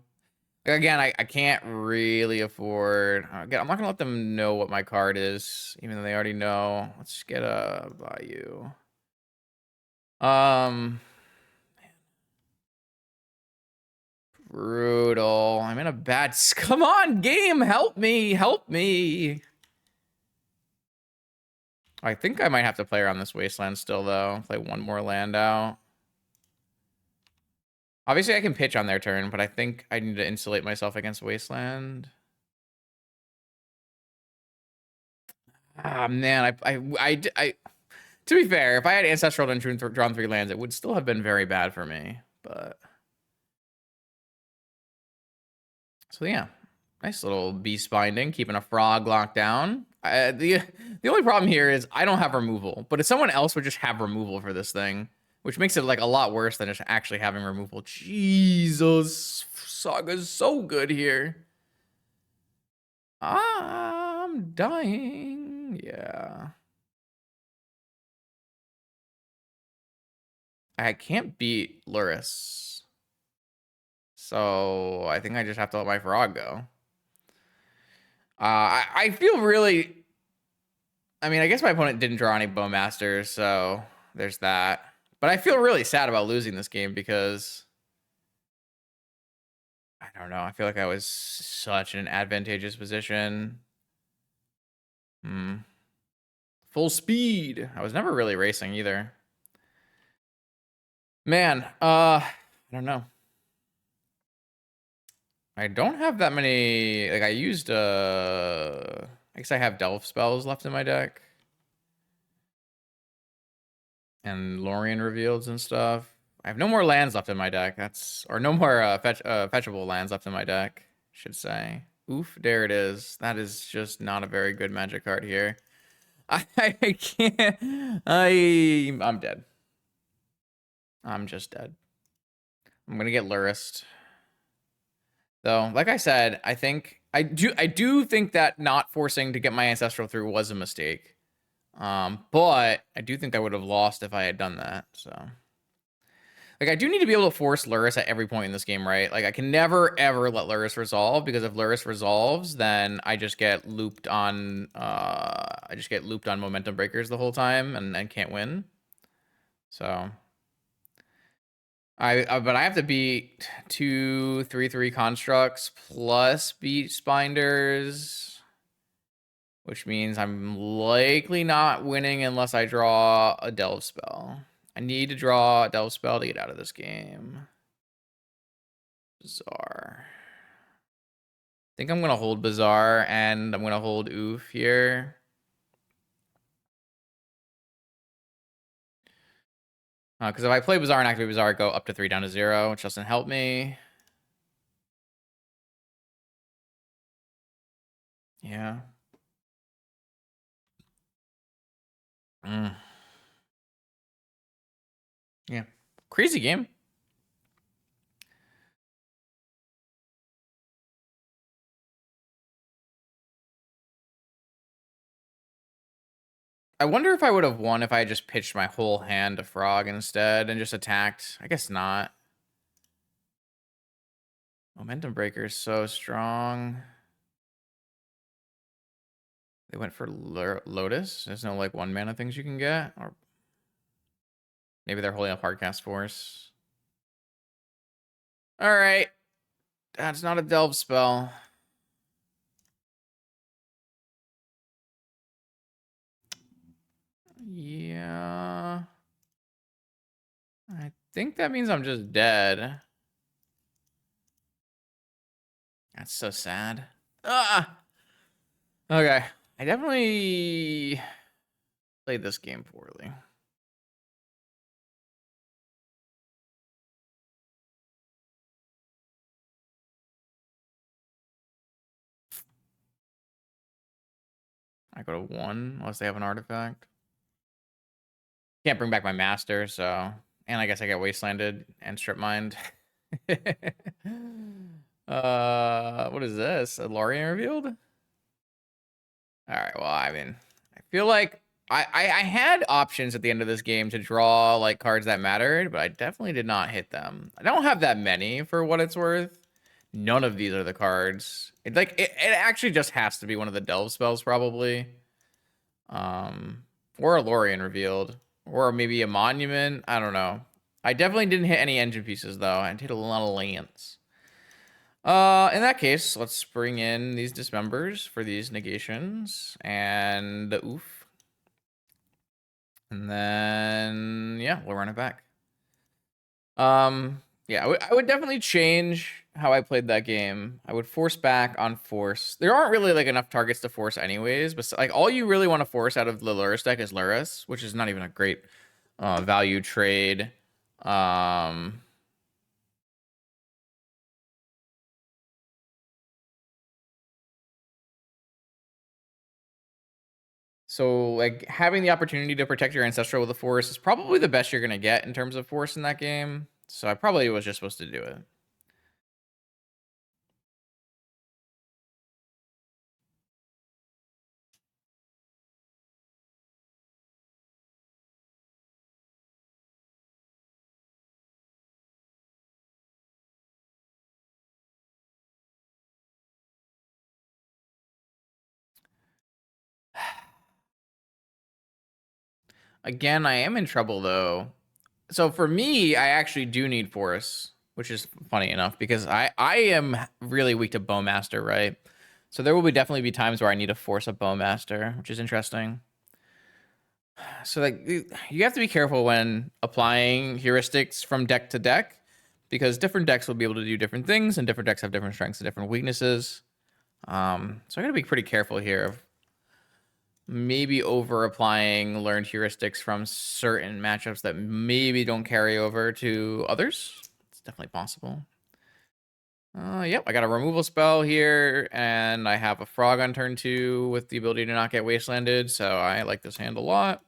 Again, I can't really afford... Again, I'm not going to let them know what my card is, even though they already know. Let's get a Bayou. Brutal. I'm in a bad... Come on, game! Help me! Help me! I think I might have to play around this wasteland still, though. Play one more land out. Obviously, I can pitch on their turn, but I think I need to insulate myself against wasteland. Ah, man, to be fair, if I had Ancestral and drawn 3 lands, it would still have been very bad for me. But so yeah, nice little beast binding, keeping a frog locked down. The only problem here is I don't have removal, but if someone else would just have removal for this thing, which makes it like a lot worse than just actually having removal. Jesus, Saga's so good here. I'm dying. Yeah. I can't beat Lurrus. So I think I just have to let my frog go. I feel really... I mean, I guess my opponent didn't draw any Bowmasters, so there's that. But I feel really sad about losing this game because... I don't know. I feel like I was such an advantageous position. Full speed. I was never really racing either. Man, I don't know. I don't have that many... Like, I used, I guess I have Delve spells left in my deck. And Lorien Revealeds and stuff. I have no more lands left in my deck. Or no more fetchable lands left in my deck, I should say. Oof, there it is. That is just not a very good magic card here. I can't... I'm dead. I'm just dead. I'm gonna get Lurrus. Though, like I said, I do think that not forcing to get my Ancestral through was a mistake. But I do think I would have lost if I had done that, so. Like, I do need to be able to force Lurrus at every point in this game, right? Like, I can never, ever let Lurrus resolve, because if Lurrus resolves, then I just get looped on, momentum breakers the whole time and can't win. So, but I have to beat 2/3/3 constructs plus beat spinders, which means I'm likely not winning unless I draw a delve spell. I need to draw a delve spell to get out of this game. Bizarre. I think I'm gonna hold Bizarre and I'm gonna hold Oof here. Because if I play Bizarre and activate Bizarre, I go up to 3 down to 0, which doesn't help me. Yeah. Yeah. Crazy game. I wonder if I would have won if I had just pitched my whole hand to Frog instead and just attacked. I guess not. Momentum Breaker is so strong. They went for Lotus. There's no like 1-mana things you can get. Or maybe they're holding up Hardcast Force. All right. That's not a delve spell. Yeah. I think that means I'm just dead. That's so sad. Ah! Okay. I definitely played this game poorly. I go to 1 unless they have an artifact. Can't bring back my master, so... And I guess I get wastelanded and strip mined. What is this? A Lorien revealed? Alright, well, I mean... I feel like I had options at the end of this game to draw like cards that mattered, but I definitely did not hit them. I don't have that many for what it's worth. None of these are the cards. It actually just has to be one of the delve spells, probably. Or a Lorien revealed. Or maybe a monument. I don't know. I definitely didn't hit any engine pieces though. I hit a lot of lands. In that case, let's bring in these dismembers for these negations. And oof. And then yeah, we'll run it back. Yeah, I would definitely change how I played that game. I would force back on force. There aren't really like enough targets to force anyways, but like all you really want to force out of the Lurrus deck is Lurrus, which is not even a great value trade. So like having the opportunity to protect your ancestral with a force is probably the best you're gonna get in terms of force in that game. So I probably was just supposed to do it. Again, I am in trouble though. So for me, I actually do need force, which is funny enough because I am really weak to Bowmaster, right? So there will be definitely be times where I need to force a Bowmaster, which is interesting. So like you have to be careful when applying heuristics from deck to deck because different decks will be able to do different things and different decks have different strengths and different weaknesses. So I gotta be pretty careful here of maybe over applying learned heuristics from certain matchups that maybe don't carry over to others. It's definitely possible. Yep, I got a removal spell here, and I have a frog on turn 2 with the ability to not get wastelanded, so I like this hand a lot.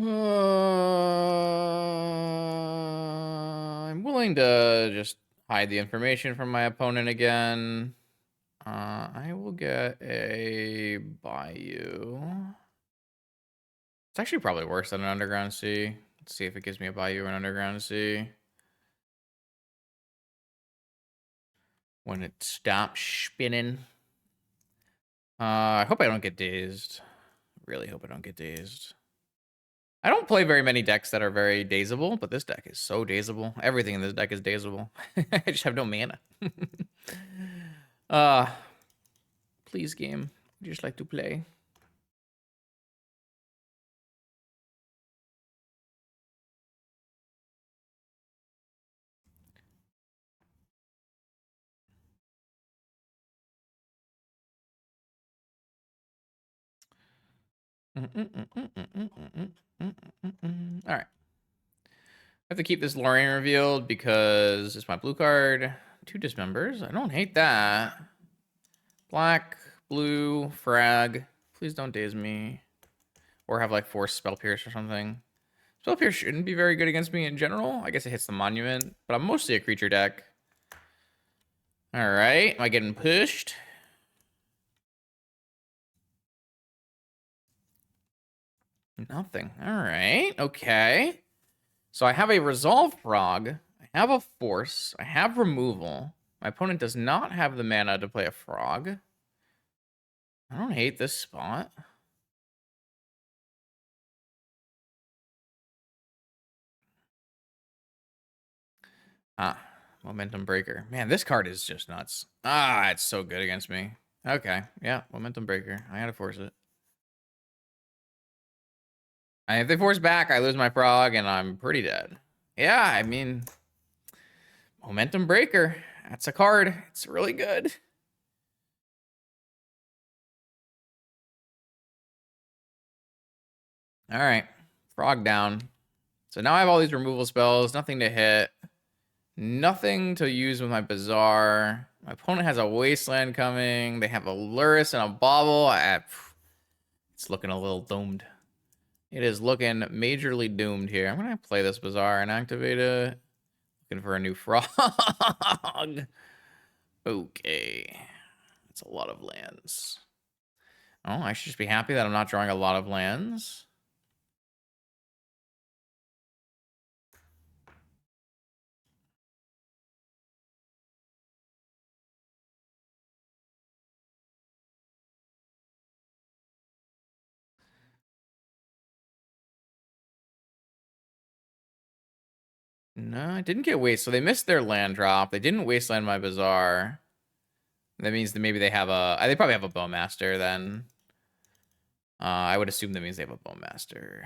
I'm willing to just hide the information from my opponent again. I will get a Bayou. It's actually probably worse than an Underground Sea. Let's see if it gives me a Bayou or an Underground Sea. When it stops spinning. I hope I don't get dazed. Really hope I don't get dazed. I don't play very many decks that are very dazable, but this deck is so dazable. Everything in this deck is dazable. I just have no mana. Please, game. I just like to play. All right. I have to keep this Lorraine revealed because it's my blue card. 2 dismembers. I don't hate that. Black, blue, frag. Please don't daze me. Or have like force spell pierce or something. Spell pierce shouldn't be very good against me in general. I guess it hits the monument, but I'm mostly a creature deck. All right. Am I getting pushed? Nothing. All right. Okay. So I have a Resolve Frog. I have a Force. I have Removal. My opponent does not have the mana to play a Frog. I don't hate this spot. Momentum Breaker. Man, this card is just nuts. It's so good against me. Okay, yeah, Momentum Breaker. I gotta force it. If they force back, I lose my Frog, and I'm pretty dead. Yeah, I mean, Momentum Breaker. That's a card. It's really good. All right, Frog down. So now I have all these removal spells. Nothing to hit. Nothing to use with my Bazaar. My opponent has a Wasteland coming. They have a Lurrus and a Bauble. It's looking a little doomed. It is looking majorly doomed here. I'm going to play this Bazaar and activate it. Looking for a new frog. Okay. That's a lot of lands. Oh, I should just be happy that I'm not drawing a lot of lands. No, I didn't get waste. So they missed their land drop. They didn't wasteland my Bazaar. That means that maybe they have a... They probably have a Bowmaster then. I would assume that means they have a Bowmaster.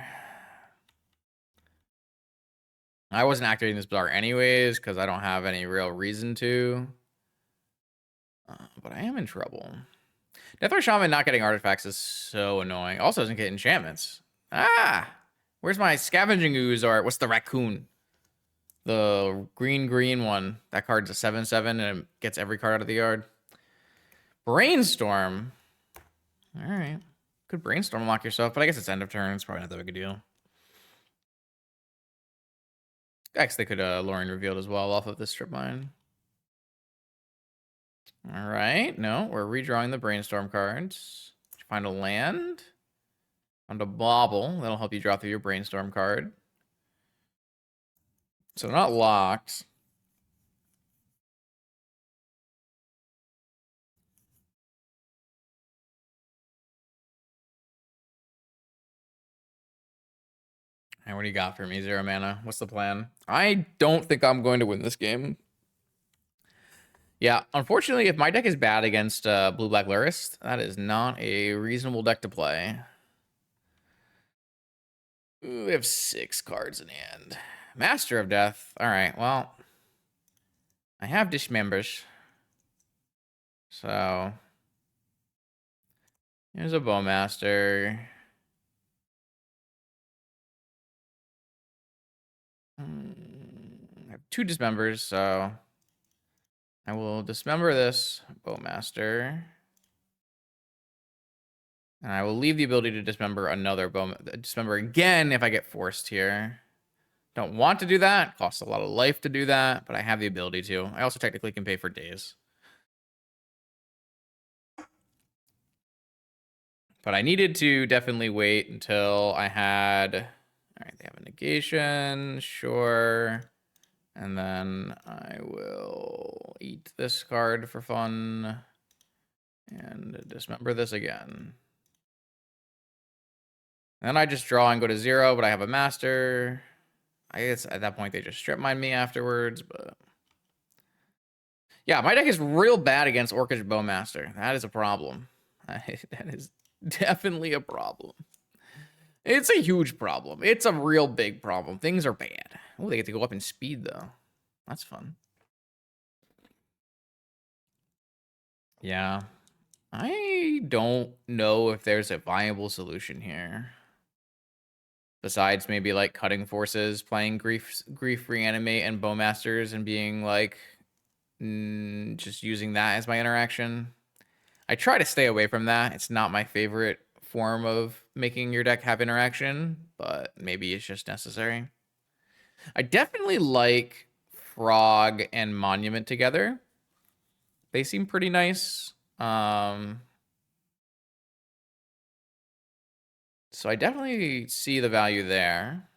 I wasn't activating this Bazaar anyways because I don't have any real reason to. But I am in trouble. Deathwatch Shaman not getting artifacts is so annoying. Also doesn't get enchantments. Where's my Scavenging Ooze or what's the raccoon? The green one. That card's a 7/7 and it gets every card out of the yard. Brainstorm. All right. Could Brainstorm lock yourself, but I guess it's end of turn. It's probably not that big a deal. X they could Lorraine revealed as well off of this strip mine. All right. No, we're redrawing the Brainstorm cards. Did you find a land? Found a Bauble. That'll help you draw through your Brainstorm card. So not locked. And what do you got for me, 0 mana? What's the plan? I don't think I'm going to win this game. Yeah, unfortunately, if my deck is bad against Blue-Black Lurrus, that is not a reasonable deck to play. Ooh, we have 6 cards in hand. Master of Death. All right, well, I have Dismembers. So, here's a Bowmaster. I have 2 Dismembers, so I will dismember this Bowmaster. And I will leave the ability to dismember another dismember again if I get forced here. Don't want to do that. Costs a lot of life to do that, but I have the ability to. I also technically can pay for days. But I needed to definitely wait until I had... All right, they have a negation. Sure. And then I will eat this card for fun. And dismember this again. And then I just draw and go to 0, but I have a master. I guess at that point they just strip mine me afterwards, but... Yeah, my deck is real bad against Orcish Bowmaster. That is a problem. That is definitely a problem. It's a huge problem. It's a real big problem. Things are bad. Oh, they get to go up in speed, though. That's fun. Yeah. I don't know if there's a viable solution here. Besides maybe, like, cutting forces, playing Grief Reanimate and Bowmasters and being, like, just using that as my interaction. I try to stay away from that. It's not my favorite form of making your deck have interaction, but maybe it's just necessary. I definitely like Frog and Monument together. They seem pretty nice. So I definitely see the value there.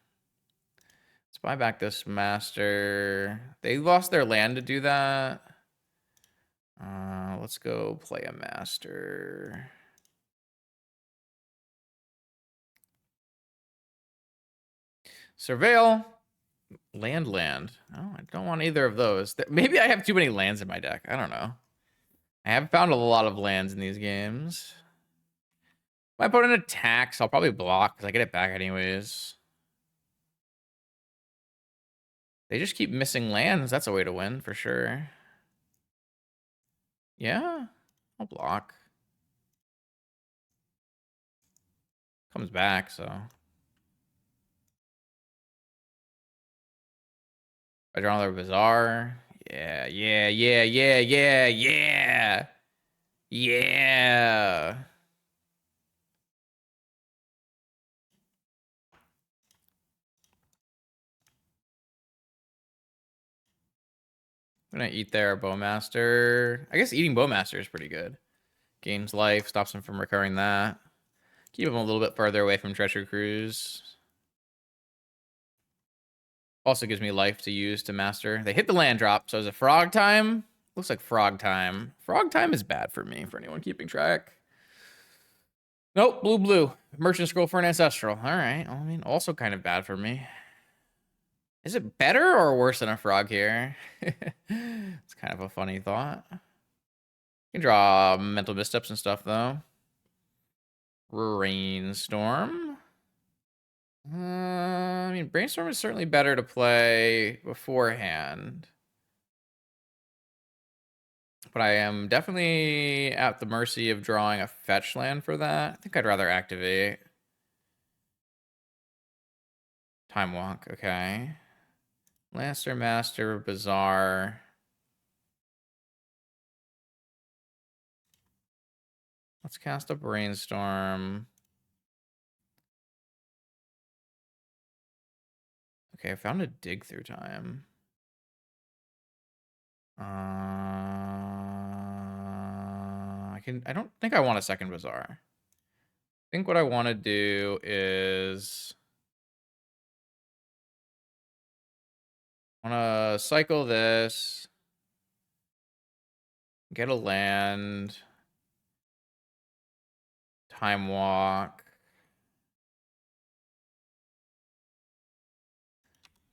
Let's buy back this master. They lost their land to do that. Let's go play a master. Surveil. Land. Oh, I don't want either of those. Maybe I have too many lands in my deck. I don't know. I have found a lot of lands in these games. My opponent attacks. I'll probably block because I get it back anyways. They just keep missing lands. That's a way to win for sure. Yeah, I'll block. Comes back, so. I draw another Bazaar. Yeah. Yeah. I'm gonna eat their Bowmaster. I guess eating Bowmaster is pretty good. Gains life, stops him from recurring that. Keep him a little bit farther away from Treasure Cruise. Also gives me life to use to master. They hit the land drop, so is it frog time? Looks like frog time. Frog time is bad for me, for anyone keeping track. Nope, blue. Merchant Scroll for an Ancestral. All right, well, I mean, also kind of bad for me. Is it better or worse than a frog here? It's kind of a funny thought. You can draw mental missteps and stuff, though. Rainstorm. I mean, Brainstorm is certainly better to play beforehand. But I am definitely at the mercy of drawing a fetch land for that. I think I'd rather activate. Time Walk, okay. Lancer, Master, Bazaar. Let's cast a Brainstorm. Okay, I found a Dig Through Time. I don't think I want a second Bazaar. I think what I want to do is I want to cycle this, get a land, Time Walk,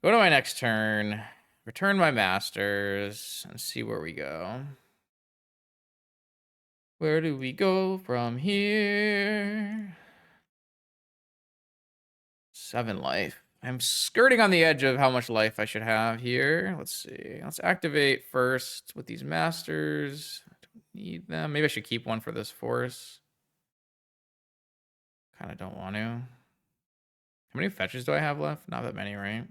go to my next turn, return my masters, and see where we go. Where do we go from here? 7 life. I'm skirting on the edge of how much life I should have here. Let's see. Let's activate first with these masters. I don't need them. Maybe I should keep one for this force. Kind of don't want to. How many fetches do I have left? Not that many, right?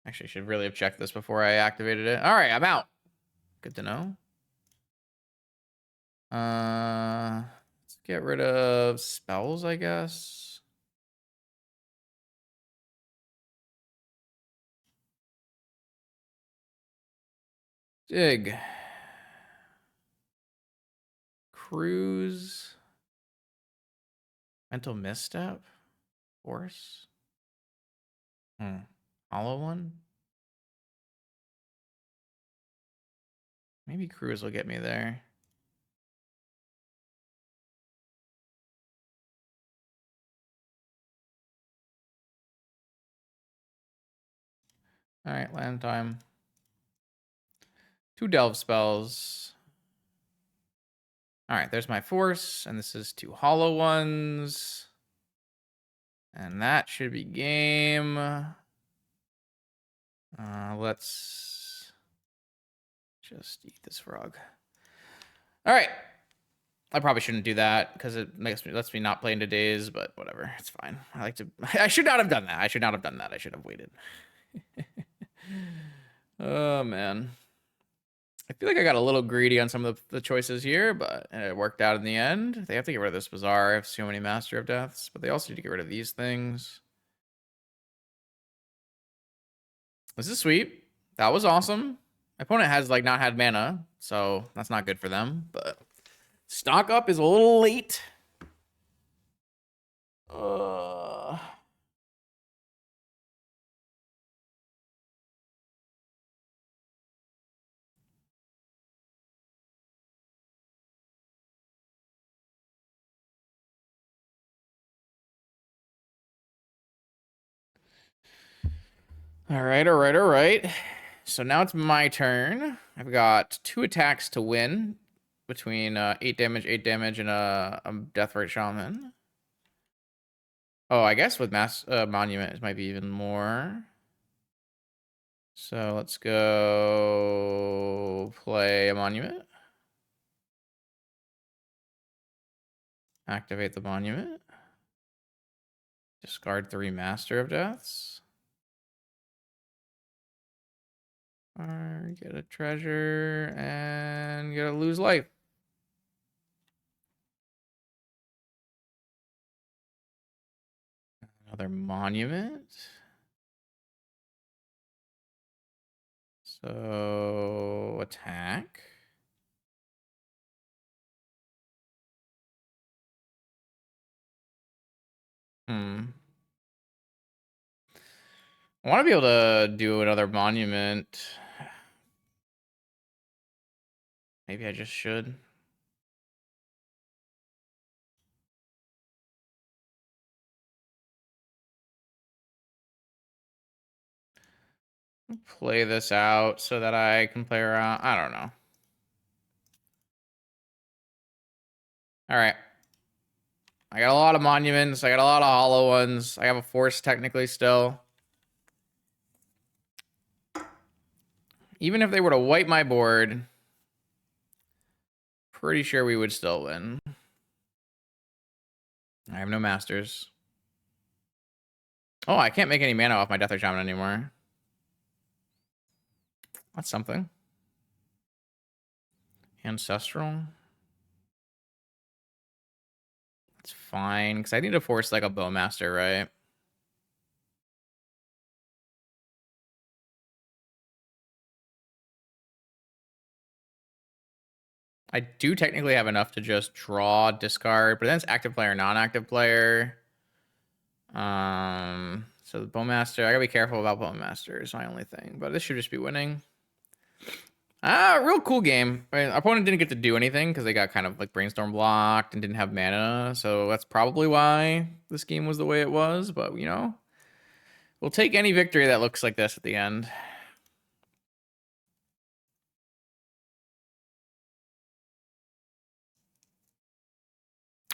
Actually, I should really have checked this before I activated it. All right, I'm out. Good to know. Let's get rid of spells, I guess. Dig. Cruise. Mental misstep. Force. Hollow one. Maybe cruise will get me there. All right, land time. 2 delve spells. All right, there's my force, and this is 2 hollow ones. And that should be game. Let's just eat this frog. All right. I probably shouldn't do that because it lets me not play into days, but whatever. It's fine. I should not have done that. I should have waited. Oh, man. I feel like I got a little greedy on some of the choices here, but it worked out in the end. They have to get rid of this Bazaar. I have so many Master of Deaths, but they also need to get rid of these things. This is sweet. That was awesome. My opponent has like not had mana, so that's not good for them, but stock up is a little late. All right. So now it's my turn. I've got 2 attacks to win between 8 damage, and a Deathrite Shaman. Oh, I guess with Mass Monument, it might be even more. So let's go play a Monument. Activate the Monument. Discard 3 Master of Deaths. Or get a treasure and get a lose life. Another Monument. So attack. I want to be able to do another Monument. Maybe I just should. Play this out so that I can play around. I don't know. All right. I got a lot of Monuments. I got a lot of hollow ones. I have a force technically still. Even if they were to wipe my board, pretty sure we would still win. I have no Masters. Oh, I can't make any mana off my Death Shaman anymore. That's something. Ancestral. That's fine, because I need to force like a Bowmaster, right? I do technically have enough to just draw, discard, but then it's active player, non-active player. So the Bowmaster, I gotta be careful about Bowmaster is my only thing, but this should just be winning. Real cool game. I mean, our opponent didn't get to do anything because they got kind of like brainstorm blocked and didn't have mana, so that's probably why this game was the way it was, but you know, we'll take any victory that looks like this at the end.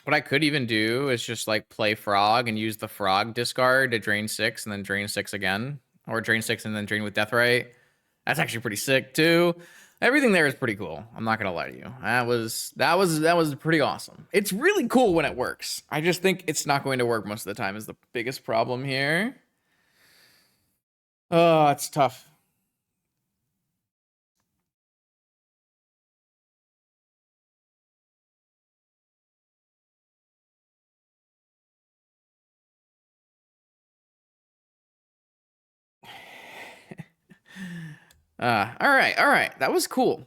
What I could even do is just like play Frog and use the Frog discard to drain 6 and then drain 6 again. Or drain 6 and then drain with Deathrite. That's actually pretty sick too. Everything there is pretty cool. I'm not gonna lie to you. That was pretty awesome. It's really cool when it works. I just think it's not going to work most of the time is the biggest problem here. Oh, it's tough. All right, all right. That was cool.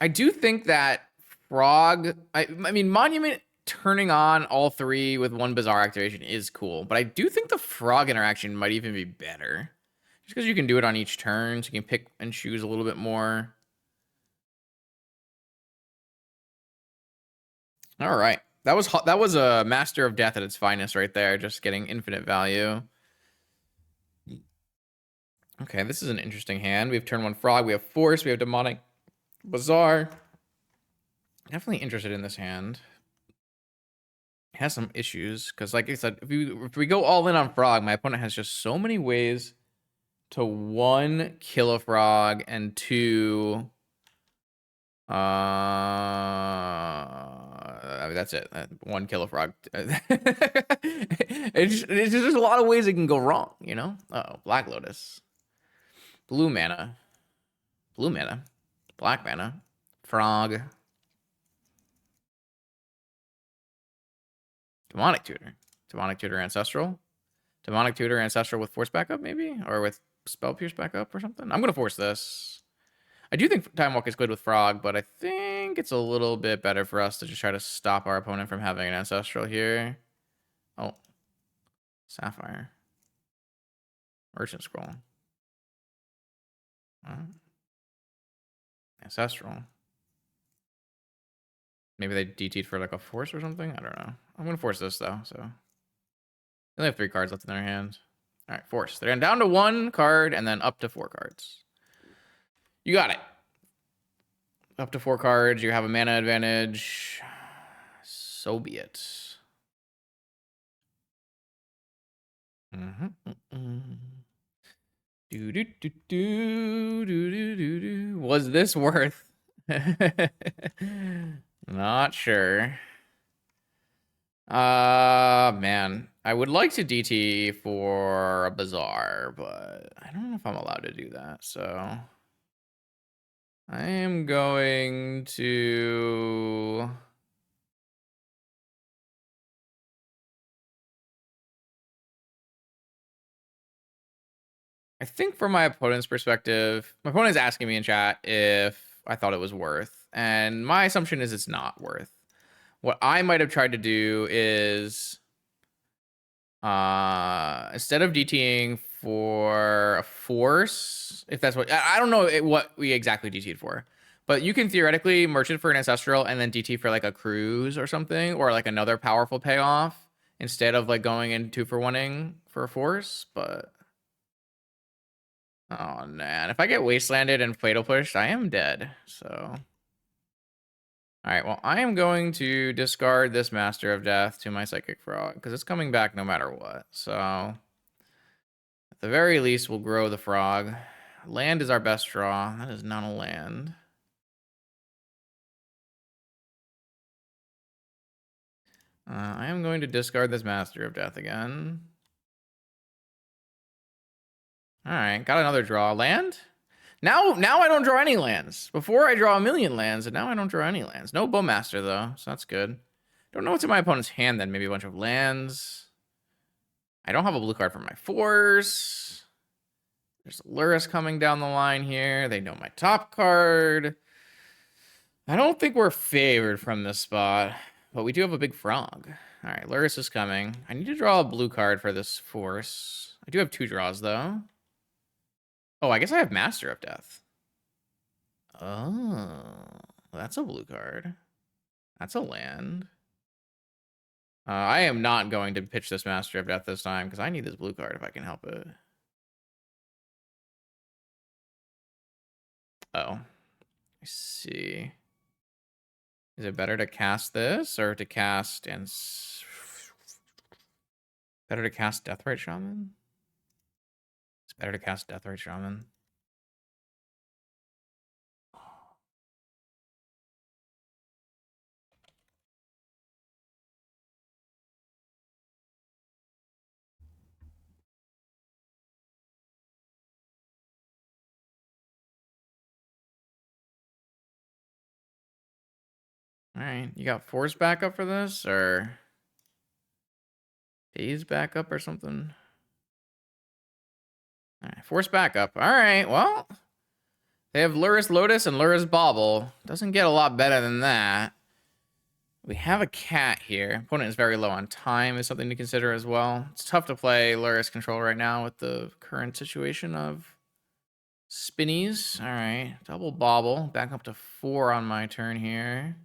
I do think that Frog. I mean, Monument turning on all three with one bizarre activation is cool, but I do think the Frog interaction might even be better, just because you can do it on each turn, so you can pick and choose a little bit more. All right, that was a Master of Death at its finest right there, just getting infinite value. Okay, this is an interesting hand. We have turn one Frog, we have Force, we have Demonic Bazaar. Definitely interested in this hand. It has some issues because, like I said, if we go all in on Frog, my opponent has just so many ways to one, kill a Frog, and two, that's it. One, kill a Frog. It's just a lot of ways it can go wrong, you know? Uh-oh, Black Lotus. Blue mana. Blue mana. Black mana. Frog. Demonic Tutor. Demonic Tutor Ancestral. Demonic Tutor Ancestral with Force backup, maybe? Or with Spell Pierce backup or something? I'm going to force this. I do think Time Walk is good with Frog, but I think it's a little bit better for us to just try to stop our opponent from having an Ancestral here. Oh. Sapphire. Merchant Scroll. Ancestral. Maybe they DT'd for like a force or something? I don't know. I'm going to force this, though, so. They only have 3 cards left in their hand. All right, force. They're down to 1 card and then up to 4 cards. You got it. Up to 4 cards. You have a mana advantage. So be it. Was this worth? Not sure. Man, I would like to DT for a Bazaar, but I don't know if I'm allowed to do that, so I am going to... I think from my opponent's perspective, my opponent's asking me in chat if I thought it was worth, and my assumption is it's not worth. What I might have tried to do is, instead of DTing for a force, if that's what, I don't know what we exactly DT'd for, but you can theoretically merchant for an ancestral and then DT for like a cruise or something, or like another powerful payoff instead of like going in 2-for-1ing for a force, but oh man, if I get wastelanded and fatal pushed, I am dead, so. All right, well, I am going to discard this Master of Death to my Psychic Frog, because it's coming back no matter what. So, at the very least, we'll grow the Frog. Land is our best draw. That is not a land. I am going to discard this Master of Death again. All right, got another draw. Land? Now I don't draw any lands. Before I draw a million lands, and now I don't draw any lands. No Bowmaster, though, so that's good. Don't know what's in my opponent's hand, then. Maybe a bunch of lands. I don't have a blue card for my force. There's Lurrus coming down the line here. They know my top card. I don't think we're favored from this spot, but we do have a big frog. All right, Lurrus is coming. I need to draw a blue card for this force. I do have 2 draws, though. Oh, I guess I have Master of Death. Oh, that's a blue card. That's a land. I am not going to pitch this Master of Death this time because I need this blue card if I can help it. Oh, I see. Is it better to cast this or to cast and better to cast Deathrite Shaman? It's better to cast Deathrite Shaman. All right, you got Force backup for this or Daze backup or something? All right, Force backup. All right, well, They have Lurrus Lotus and Lurrus Bauble. Doesn't get a lot better than that. We have a cat here. Opponent is very low on time is something to consider as well. It's tough to play Lurrus Control right now with the current situation of spinnies. All right, double Bauble. Back up to 4 on my turn here.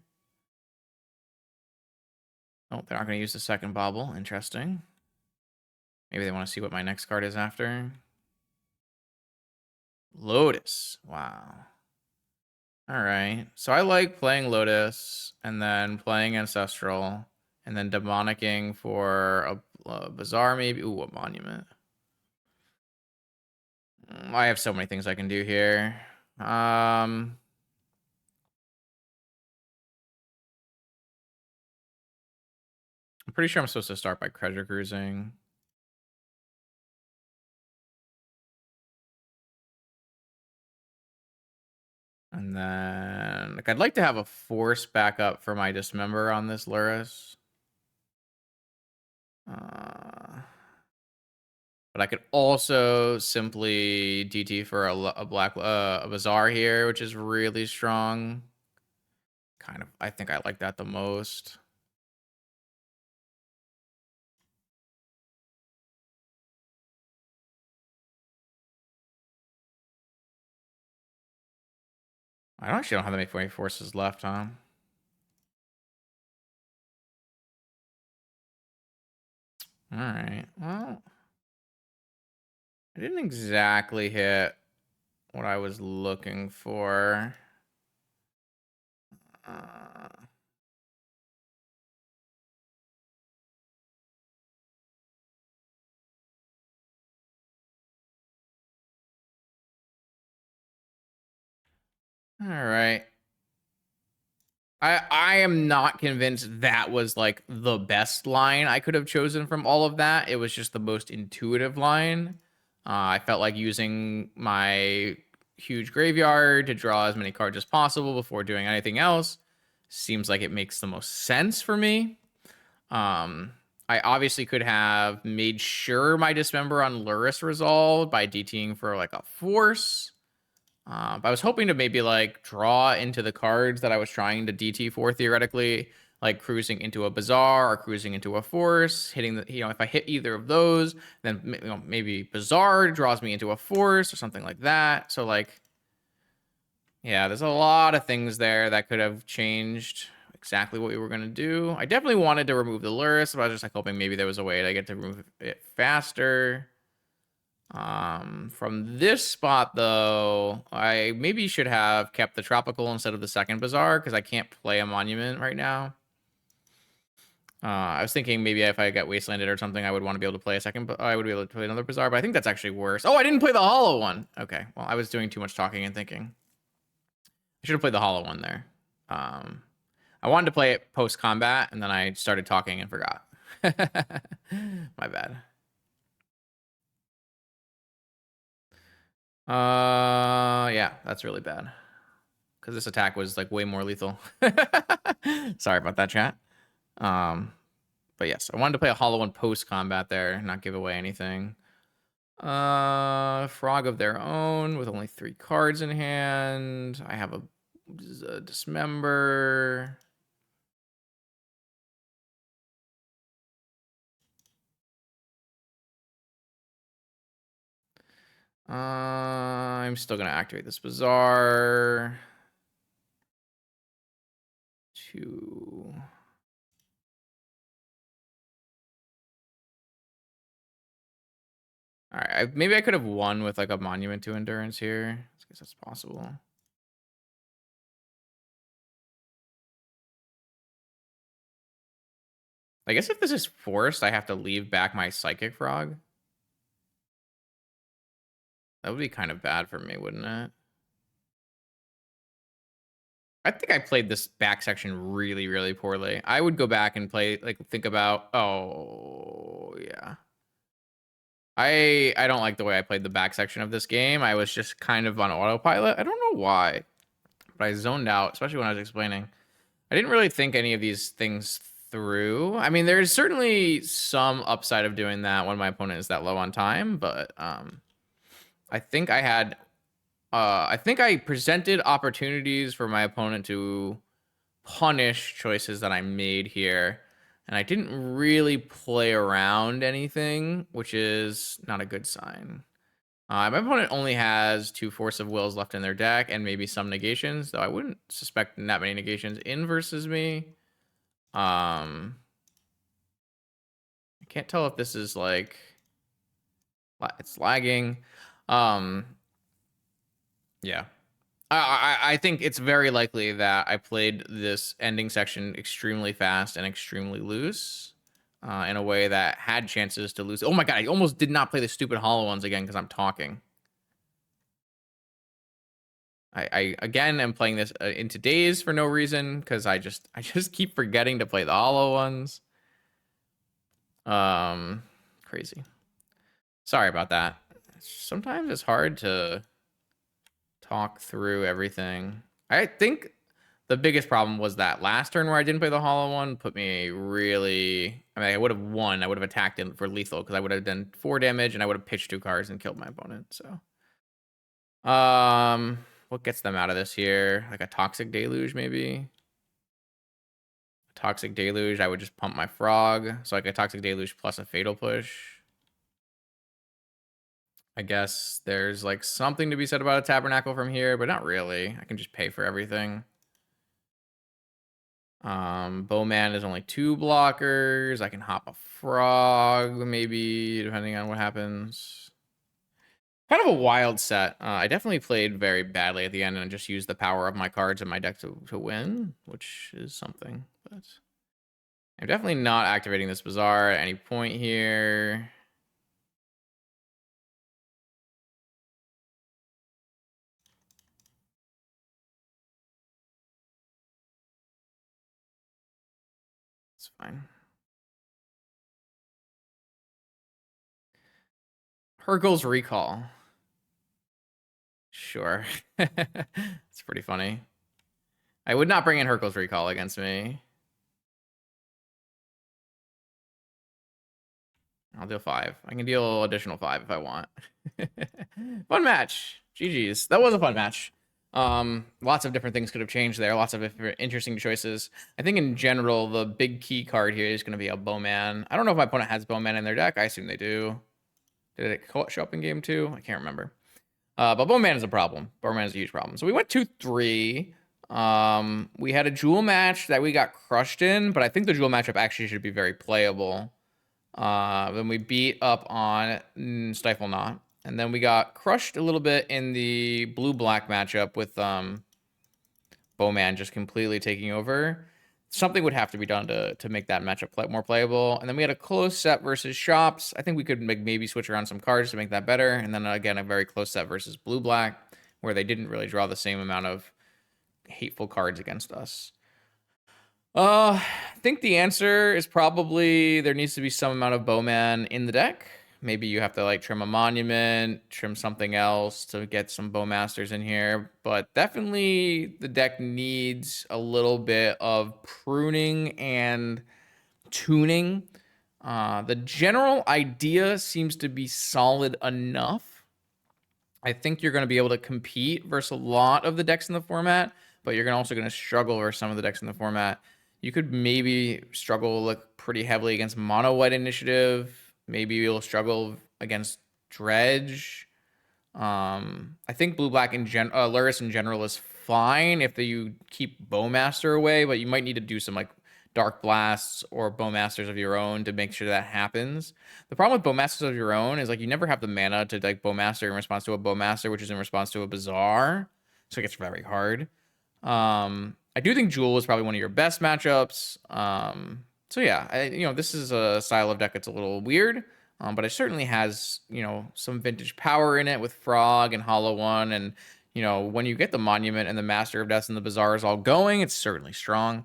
Oh, they're not going to use the second Bauble. Interesting. Maybe they want to see what my next card is after. Lotus. Wow. All right. So I like playing Lotus and then playing Ancestral and then demonicking for a Bazaar maybe. Ooh, a Monument. I have so many things I can do here. I'm pretty sure I'm supposed to start by Treasure Cruising. And then, like, I'd like to have a Force backup for my Dismember on this Lurrus. But I could also simply DT for a Bazaar here, which is really strong. Kind of, I think I like that the most. I actually don't have that many forces left, huh? All right. Well, I didn't exactly hit what I was looking for. All right. I am not convinced that was like the best line I could have chosen from all of that. It was just the most intuitive line. I felt like using my huge graveyard to draw as many cards as possible before doing anything else seems like it makes the most sense for me. I obviously could have made sure my Dismember on Lurrus resolved by DTing for like a Force. But I was hoping to maybe like draw into the cards that I was trying to DT for theoretically, like cruising into a Bazaar or cruising into a Force, hitting the, if I hit either of those, then maybe Bazaar draws me into a Force or something like that. So like, yeah, there's a lot of things there that could have changed exactly what we were going to do. I definitely wanted to remove the Lurrus, but I was just like hoping maybe there was a way to get to remove it faster. From this spot though, I maybe should have kept the tropical instead of the second Bazaar because I can't play a monument right now. I was thinking maybe if I got wastelanded or something, I would want to be able to play a second, but I would be able to play another Bazaar, but I think that's actually worse. Oh, I didn't play the hollow one. Okay, well, I was doing too much talking and thinking. I should have played the hollow one there. I wanted to play it post-combat, and then I started talking and forgot. My bad. Yeah, that's really bad. Because this attack was like way more lethal. Sorry about that, chat. But yes, I wanted to play a hollow one post-combat there, not give away anything. Frog of their own with only 3 cards in hand. I have a Dismember. I'm still gonna activate this Bazaar. 2. All right, maybe I could have won with like a Monument to Endurance here. I guess that's possible. I guess if this is forced, I have to leave back my Psychic Frog. That would be kind of bad for me, wouldn't it? I think I played this back section really, really poorly. I would go back and play, like, think about, oh, yeah. I don't like the way I played the back section of this game. I was just kind of on autopilot. I don't know why, but I zoned out, especially when I was explaining. I didn't really think any of these things through. I mean, there's certainly some upside of doing that when my opponent is that low on time, but I think I had I think I presented opportunities for my opponent to punish choices that I made here. And I didn't really play around anything, which is not a good sign. My opponent only has 2 Force of Wills left in their deck and maybe some negations, though I wouldn't suspect that many negations in versus me. I can't tell if this is like... It's lagging. Yeah. I think it's very likely that I played this ending section extremely fast and extremely loose in a way that had chances to lose. Oh my god, I almost did not play the stupid hollow ones again because I'm talking. I again am playing this into days for no reason because I just keep forgetting to play the hollow ones. Crazy. Sorry about that. Sometimes it's hard to talk through everything. I think the biggest problem was that last turn where I didn't play the hollow one put me really... I mean, I would have won. I would have attacked it for lethal because I would have done 4 damage and I would have pitched 2 cards and killed my opponent. So, what gets them out of this here? Like a Toxic Deluge, maybe? A Toxic Deluge, I would just pump my frog. So like a Toxic Deluge plus a Fatal Push. I guess there's like something to be said about a Tabernacle from here, but not really. I can just pay for everything. Bowman is only 2 blockers. I can hop a frog, maybe, depending on what happens. Kind of a wild set. I definitely played very badly at the end and just used the power of my cards in my deck to win, which is something. But I'm definitely not activating this Bazaar at any point here. It's fine. Hurkyl's Recall. Sure. It's pretty funny. I would not bring in Hurkyl's Recall against me. I'll deal 5. I can deal additional 5 if I want. Fun match. GG's. That was a fun match. Lots of different things could have changed there. Lots of interesting choices. I think in general, the big key card here is going to be a Bowman. I don't know if my opponent has Bowman in their deck. I assume they do. Did it show up in game 2? I can't remember. But Bowman is a problem. Bowman is a huge problem. So we went 2-3. We had a Jewel match that we got crushed in, but I think the Jewel matchup actually should be very playable. Then we beat up on Stiflenought. And then we got crushed a little bit in the blue-black matchup with Bowman just completely taking over. Something would have to be done to make that matchup more playable. And then we had a close set versus Shops. I think we could maybe switch around some cards to make that better. And then again, a very close set versus blue-black, where they didn't really draw the same amount of hateful cards against us. I think the answer is probably there needs to be some amount of Bowman in the deck. Maybe you have to like trim a monument, trim something else to get some Bowmasters in here. But definitely the deck needs a little bit of pruning and tuning. The general idea seems to be solid enough. I think you're going to be able to compete versus a lot of the decks in the format, but you're also going to struggle versus some of the decks in the format. You could maybe struggle like pretty heavily against Mono White Initiative. Maybe you'll struggle against Dredge. I think Blue-Black Lurrus in general is fine if you keep Bowmaster away, but you might need to do some like Dark Blasts or Bowmasters of your own to make sure that happens. The problem with Bowmasters of your own is like you never have the mana to like Bowmaster in response to a Bowmaster, which is in response to a Bazaar. So it gets very hard. I do think Jewel is probably one of your best matchups. So yeah, this is a style of deck that's a little weird, but it certainly has, some vintage power in it with Frog and Hollow One. And, when you get the Monument and the Master of Deaths and the Bazaars all going, it's certainly strong.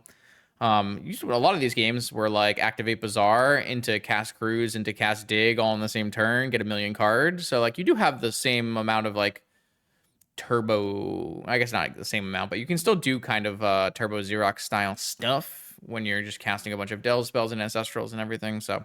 A lot of these games were like activate Bazaar into cast Cruise into cast Dig all in the same turn, get a million cards. So like you do have the same amount of like turbo, I guess not the same amount, but you can still do kind of turbo Xerox style stuff when you're just casting a bunch of Del spells and Ancestrals and everything. So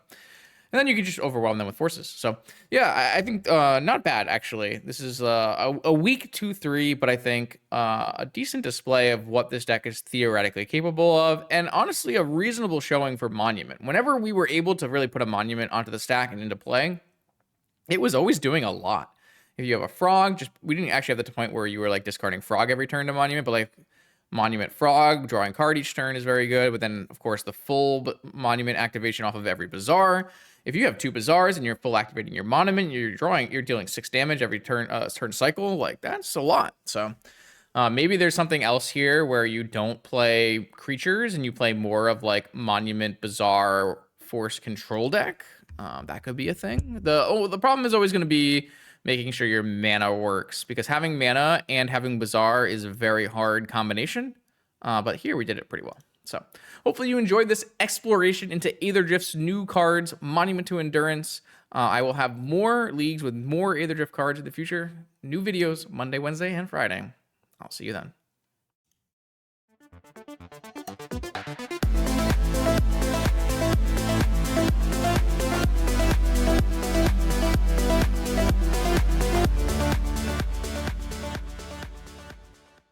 and then you can just overwhelm them with forces. So yeah, I think not bad actually. This is a weak 2-3, but I think a decent display of what this deck is theoretically capable of, and honestly a reasonable showing for Monument. Whenever we were able to really put a Monument onto the stack and into play, it was always doing a lot. If you have a Frog, just we didn't actually have the point where you were like discarding Frog every turn to Monument, but like Monument Frog, drawing card each turn is very good. But then, of course, the full Monument activation off of every Bazaar. If you have 2 Bazaars and you're full activating your Monument, you're dealing 6 damage every turn cycle. Like, that's a lot. So maybe there's something else here where you don't play creatures and you play more of like Monument Bazaar Force Control deck. That could be a thing. The problem is always going to be making sure your mana works, because having mana and having Bazaar is a very hard combination. But here we did it pretty well. So hopefully you enjoyed this exploration into Aetherdrift's new cards, Monument to Endurance. I will have more leagues with more Aetherdrift cards in the future. New videos Monday, Wednesday, and Friday. I'll see you then.